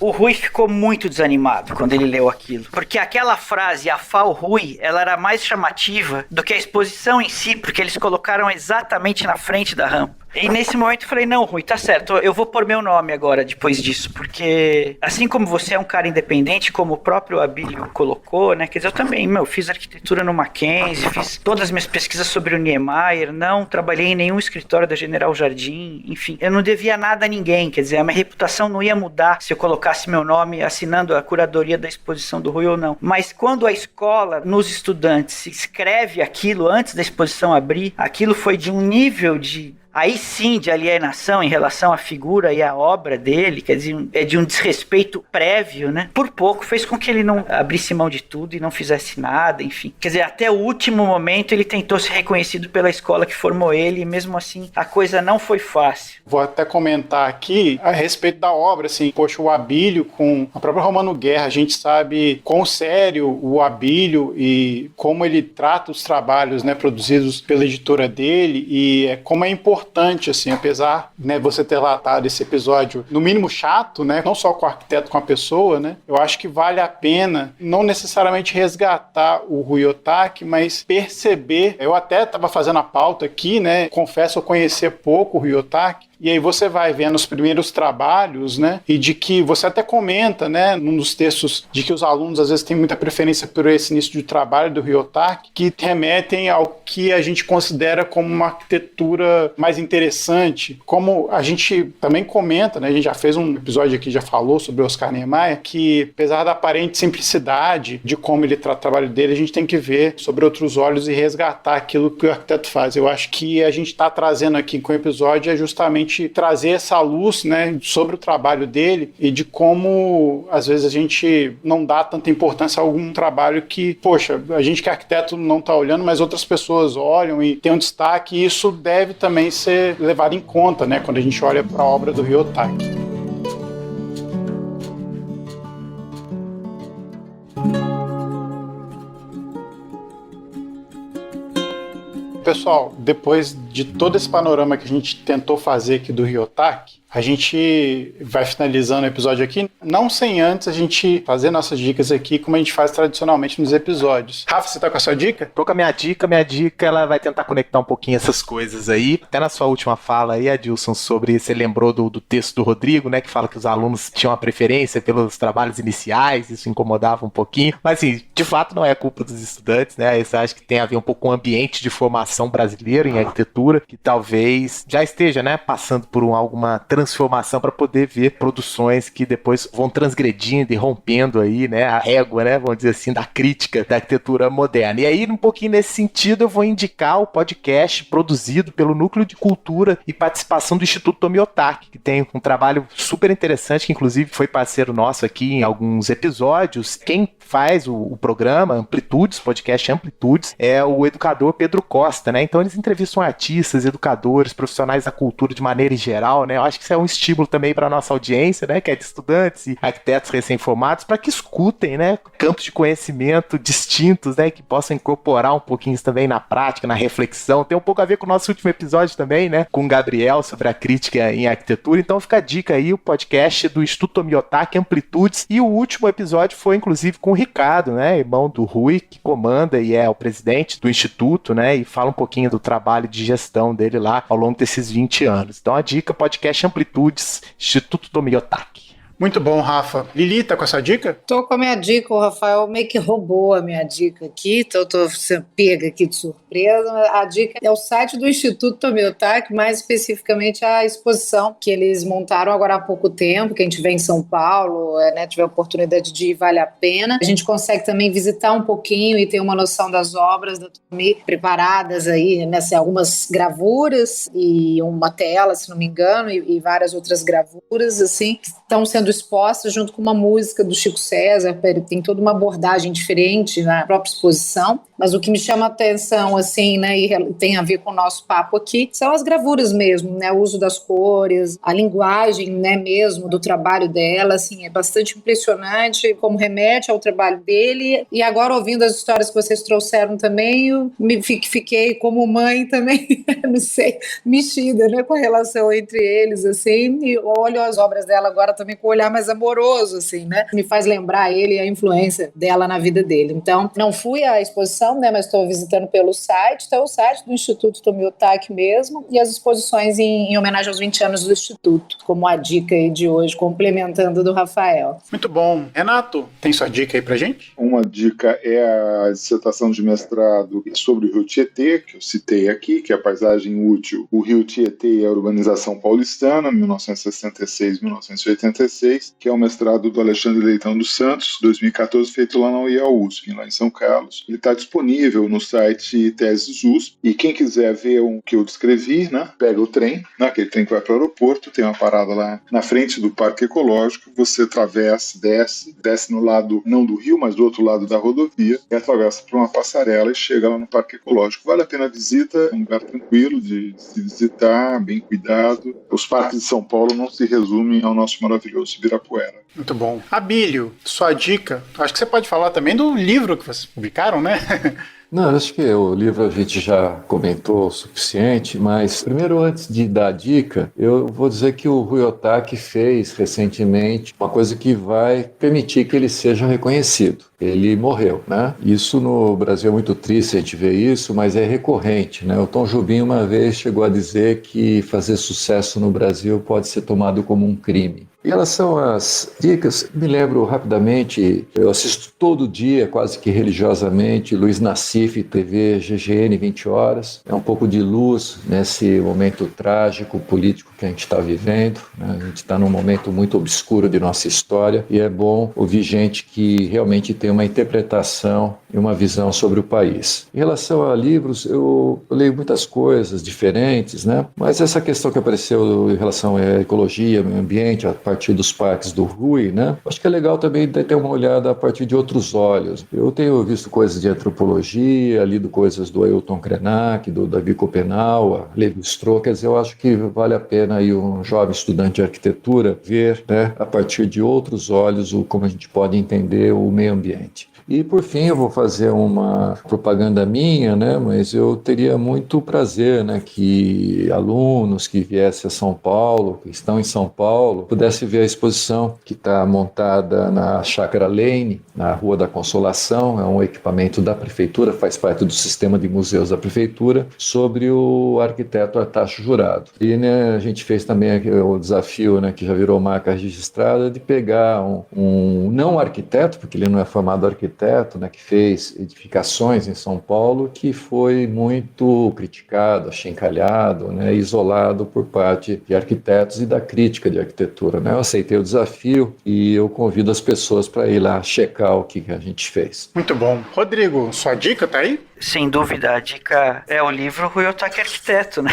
O Rui ficou muito desanimado quando ele leu aquilo, porque aquela frase, a FAU Rui, ela era mais chamativa do que a exposição em si, porque eles colocaram exatamente na frente da rampa. E nesse momento eu falei, não, Rui, tá certo, eu vou pôr meu nome agora depois disso, porque assim como você é um cara independente, como o próprio Abílio colocou, né, quer dizer, eu também, fiz arquitetura no Mackenzie, fiz todas as minhas pesquisas sobre o Niemeyer, não trabalhei em nenhum escritório da General Jardim, enfim, eu não devia nada a ninguém, quer dizer, a minha reputação não ia mudar se eu colocasse meu nome assinando a curadoria da exposição do Rui ou não, mas quando a escola, nos estudantes, escreve aquilo antes da exposição abrir, aquilo foi de um nível de aí sim de alienação em relação à figura e à obra dele, quer dizer, é de um desrespeito prévio, né? Por pouco fez com que ele não abrisse mão de tudo e não fizesse nada, enfim. Quer dizer, até o último momento ele tentou ser reconhecido pela escola que formou ele e mesmo assim a coisa não foi fácil. Vou até comentar aqui a respeito da obra, assim, poxa, o Abílio com a própria Romano Guerra, a gente sabe quão sério o Abílio e como ele trata os trabalhos, né, produzidos pela editora dele e como é importante, assim, apesar, né, você ter relatado esse episódio, no mínimo chato, né, não só com o arquiteto, com a pessoa, né, eu acho que vale a pena não necessariamente resgatar o Rui Otaki, mas perceber, eu até estava fazendo a pauta aqui, né, confesso eu conhecer pouco o Rui Otaki, e aí você vai vendo os primeiros trabalhos, né? E de que você até comenta, né? Num dos textos, de que os alunos às vezes têm muita preferência por esse início de trabalho do Rui Otaki, que remetem ao que a gente considera como uma arquitetura mais interessante. Como a gente também comenta, né? A gente já fez um episódio aqui, já falou sobre o Oscar Niemeyer, que apesar da aparente simplicidade de como ele trata o trabalho dele, a gente tem que ver sobre outros olhos e resgatar aquilo que o arquiteto faz. Eu acho que a gente está trazendo aqui com o episódio é justamente trazer essa luz, né, sobre o trabalho dele e de como às vezes a gente não dá tanta importância a algum trabalho que, poxa, a gente que é arquiteto não está olhando, mas outras pessoas olham e tem um destaque, e isso deve também ser levado em conta, né, quando a gente olha para a obra do Rui Otaki. Pessoal, depois de todo esse panorama que a gente tentou fazer aqui do Rui Otaki, a gente vai finalizando o episódio aqui, não sem antes a gente fazer nossas dicas aqui, como a gente faz tradicionalmente nos episódios. Rafa, você tá com a sua dica? Tô com a minha dica ela vai tentar conectar um pouquinho essas coisas aí. Até na sua última fala aí, Adilson, sobre, você lembrou do texto do Rodrigo, né, que fala que os alunos tinham a preferência pelos trabalhos iniciais, isso incomodava um pouquinho, mas assim, de fato não é culpa dos estudantes, né, isso acho que tem a ver um pouco com o ambiente de formação brasileiro em arquitetura, que talvez já esteja, né, passando por alguma transformação para poder ver produções que depois vão transgredindo e rompendo aí, né, a régua, né, vamos dizer assim, da crítica da arquitetura moderna. E aí, um pouquinho nesse sentido, eu vou indicar o podcast produzido pelo Núcleo de Cultura e Participação do Instituto Tomi Otaki, que tem um trabalho super interessante, que inclusive foi parceiro nosso aqui em alguns episódios. Quem faz o programa Amplitudes, podcast Amplitudes, é o educador Pedro Costa, né? Então eles entrevistam artistas, educadores, profissionais da cultura de maneira geral, né? Eu acho que isso é um estímulo também para a nossa audiência, né? Que é de estudantes e arquitetos recém-formados, para que escutem, né? Campos de conhecimento distintos, né? Que possam incorporar um pouquinho isso também na prática, na reflexão. Tem um pouco a ver com o nosso último episódio também, né? Com o Gabriel sobre a crítica em arquitetura. Então fica a dica aí, o podcast do Instituto Tomi Otaki, Amplitudes. E o último episódio foi, inclusive, com o Ricardo, né? Irmão do Rui, que comanda e é o presidente do Instituto, né? E fala um pouquinho do trabalho de gestão dele lá ao longo desses 20 anos. Então a dica, podcast Amplitudes, Instituto Tomi Otaki. Muito bom, Rafa. Lili, tá com essa dica? Tô com a minha dica, o Rafael meio que roubou a minha dica aqui, então eu tô sendo pega aqui de surpresa. A dica é o site do Instituto Tomi Otaki, mais especificamente a exposição que eles montaram agora há pouco tempo. Quem estiver em São Paulo, né, tiver a oportunidade de ir, vale a pena. A gente consegue também visitar um pouquinho e ter uma noção das obras da Tomi preparadas aí, né, assim, algumas gravuras e uma tela, se não me engano, e várias outras gravuras, assim, que estão sendo expostas junto com uma música do Chico César. Tem toda uma abordagem diferente na própria exposição, mas o que me chama a atenção, assim, né, e tem a ver com o nosso papo aqui, são as gravuras mesmo, né, o uso das cores, a linguagem, né, mesmo do trabalho dela, assim, é bastante impressionante como remete ao trabalho dele. E agora, ouvindo as histórias que vocês trouxeram também, eu fiquei como mãe também, não sei, mexida, né, com a relação entre eles, assim, e olho as obras dela agora também com olhar mais amoroso, assim, né? Me faz lembrar ele e a influência dela na vida dele. Então, não fui à exposição, né? Mas estou visitando pelo site. Então, o site do Instituto Tomi Otaki mesmo, e as exposições em homenagem aos 20 anos do Instituto, como a dica aí de hoje, complementando do Rafael. Muito bom. Renato, tem sua dica aí pra gente? Uma dica é a dissertação de mestrado sobre o Rio Tietê, que eu citei aqui, que é a paisagem útil, o Rio Tietê e a urbanização paulistana, 1966-1986. vocês, que é o mestrado do Alexandre Leitão dos Santos, 2014, feito lá na USP, lá em São Carlos. Ele está disponível no site Teses USP, e quem quiser ver o que eu descrevi, né, pega o trem, né, aquele trem que vai para o aeroporto, tem uma parada lá na frente do Parque Ecológico, você atravessa, desce no lado, não do rio, mas do outro lado da rodovia, e atravessa por uma passarela e chega lá no Parque Ecológico. Vale a pena a visita, é um lugar tranquilo de se visitar, bem cuidado. Os parques de São Paulo não se resumem ao nosso maravilhoso Ibirapuera. Muito bom. Abílio, sua dica. Acho que você pode falar também do livro que vocês publicaram, né? Não, acho que o livro a gente já comentou o suficiente, mas primeiro, antes de dar a dica, eu vou dizer que o Rui Otaki fez recentemente uma coisa que vai permitir que ele seja reconhecido. Ele morreu, né? Isso no Brasil é muito triste a gente ver isso, mas é recorrente, né? O Tom Jobim uma vez chegou a dizer que fazer sucesso no Brasil pode ser tomado como um crime. Em relação às dicas, me lembro rapidamente, eu assisto todo dia, quase que religiosamente, Luiz Nassif, TV GGN 20 horas. É um pouco de luz nesse momento trágico, político que a gente está vivendo, né? A gente está num momento muito obscuro de nossa história e é bom ouvir gente que realmente tem uma interpretação e uma visão sobre o país. Em relação a livros, eu leio muitas coisas diferentes, né? Mas essa questão que apareceu em relação à ecologia, meio ambiente, a partir dos parques do Rui, né? Acho que é legal também ter uma olhada a partir de outros olhos. Eu tenho visto coisas de antropologia, lido coisas do Ailton Krenak, do Davi Copenau, Levi Strauss. Eu acho que vale a pena aí um jovem estudante de arquitetura ver, né, a partir de outros olhos como a gente pode entender o meio ambiente. E, por fim, eu vou fazer uma propaganda minha, né? Mas eu teria muito prazer, né, que alunos que viessem a São Paulo, que estão em São Paulo, pudessem ver a exposição que está montada na Chácara Lane, na Rua da Consolação. É um equipamento da Prefeitura, faz parte do sistema de museus da Prefeitura, sobre o arquiteto Artacho Jurado. E, né, a gente fez também o desafio, né, que já virou marca registrada, de pegar um não arquiteto, porque ele não é formado arquiteto, né, que fez edificações em São Paulo, que foi muito criticado, achincalhado, né, isolado por parte de arquitetos e da crítica de arquitetura, né? Eu aceitei o desafio e eu convido as pessoas para ir lá checar o que a gente fez. Muito bom. Rodrigo, sua dica tá aí? Sem dúvida, a dica é o livro Rui Otaki Arquiteto, né?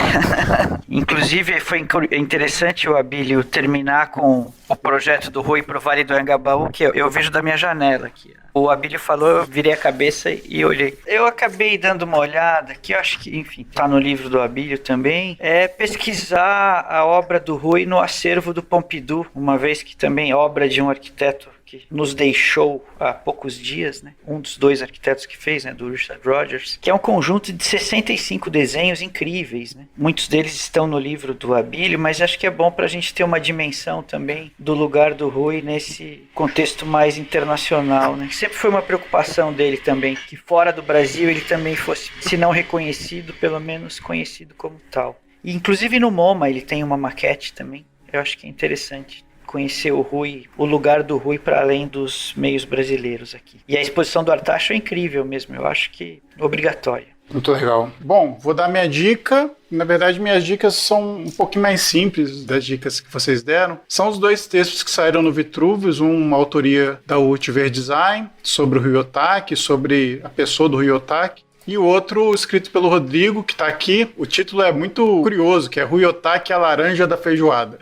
Inclusive, foi interessante o Abílio terminar com o projeto do Rui pro Vale do Anhangabaú, que eu vejo da minha janela aqui. O Abílio falou, eu virei a cabeça e olhei. Eu acabei dando uma olhada, que eu acho que, enfim, tá no livro do Abílio também, é pesquisar a obra do Rui no acervo do Pompidou, uma vez que também é obra de um arquiteto que nos deixou há poucos dias, né? Um dos dois arquitetos que fez, né? Do Richard Rogers, que é um conjunto de 65 desenhos incríveis, né? Muitos deles estão no livro do Abílio, mas acho que é bom para a gente ter uma dimensão também do lugar do Rui nesse contexto mais internacional, né? Sempre foi uma preocupação dele também, que fora do Brasil ele também fosse, se não reconhecido, pelo menos conhecido como tal. E, inclusive no MoMA ele tem uma maquete também, eu acho que é interessante conhecer o Rui, o lugar do Rui para além dos meios brasileiros aqui. E a exposição do Artacho é incrível mesmo, eu acho que é obrigatória. Muito legal. Bom, vou dar minha dica. Na verdade, minhas dicas são um pouquinho mais simples das dicas que vocês deram. São os dois textos que saíram no Vitruvius, uma autoria da Ultiver Design, sobre o Rui Otaki, sobre a pessoa do Rui Otaki, e o outro escrito pelo Rodrigo, que está aqui. O título é muito curioso, que é Rui Otaki, a laranja da feijoada.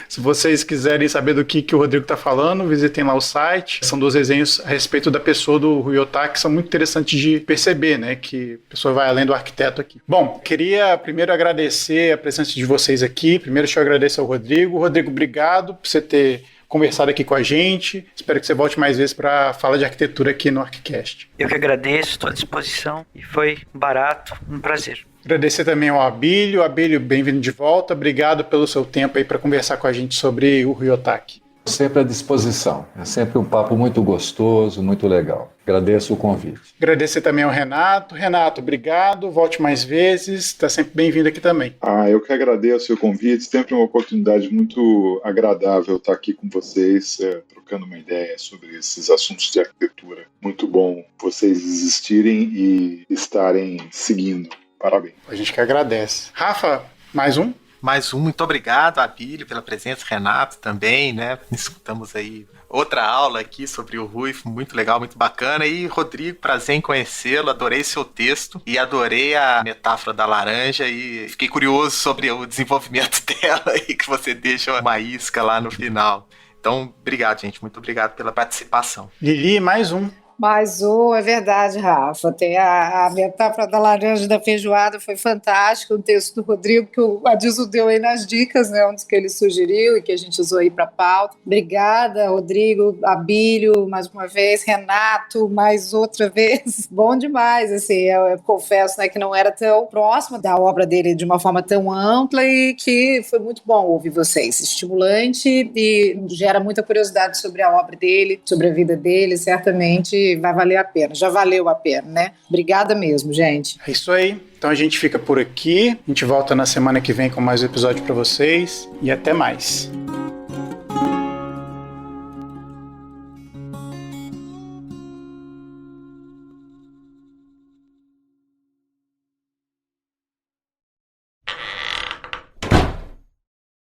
Se vocês quiserem saber do que o Rodrigo está falando, visitem lá o site. São dois desenhos a respeito da pessoa do Rui Otaki, que são muito interessantes de perceber, né? Que a pessoa vai além do arquiteto aqui. Bom, queria primeiro agradecer a presença de vocês aqui. Primeiro, deixa eu agradecer ao Rodrigo. Rodrigo, obrigado por você ter conversado aqui com a gente. Espero que você volte mais vezes para falar de arquitetura aqui no ArchiCast. Eu que agradeço, estou à disposição e foi barato, um prazer. Agradecer também ao Abílio. Abílio, bem-vindo de volta. Obrigado pelo seu tempo aí para conversar com a gente sobre o Rui Otaki. Sempre à disposição. É sempre um papo muito gostoso, muito legal. Agradeço o convite. Agradecer também ao Renato. Renato, obrigado. Volte mais vezes. Está sempre bem-vindo aqui também. Eu que agradeço o convite. Sempre uma oportunidade muito agradável estar aqui com vocês, trocando uma ideia sobre esses assuntos de arquitetura. Muito bom vocês existirem e estarem seguindo. Parabéns. A gente que agradece. Rafa, mais um? Mais um, muito obrigado, Abílio, pela presença, Renato também, né? Escutamos aí outra aula aqui sobre o Rui, muito legal, muito bacana. E Rodrigo, prazer em conhecê-lo, adorei seu texto e adorei a metáfora da laranja e fiquei curioso sobre o desenvolvimento dela e que você deixa uma isca lá no final. Então, obrigado, gente, muito obrigado pela participação. Lili, mais um. Mais um, é verdade, Rafa. Tem a metáfora da laranja da feijoada, foi fantástico. O texto do Rodrigo, que o Adilson deu aí nas dicas, né? Um dos que ele sugeriu e que a gente usou aí para pauta. Obrigada, Rodrigo, Abílio, mais uma vez, Renato, mais outra vez. Bom demais, assim. Eu confesso, né, que não era tão próximo da obra dele de uma forma tão ampla e que foi muito bom ouvir vocês. Estimulante e gera muita curiosidade sobre a obra dele, sobre a vida dele, certamente. Vai valer a pena, já valeu a pena, né? Obrigada mesmo, gente. É isso aí. Então a gente fica por aqui. A gente volta na semana que vem com mais um episódio para vocês. E até mais.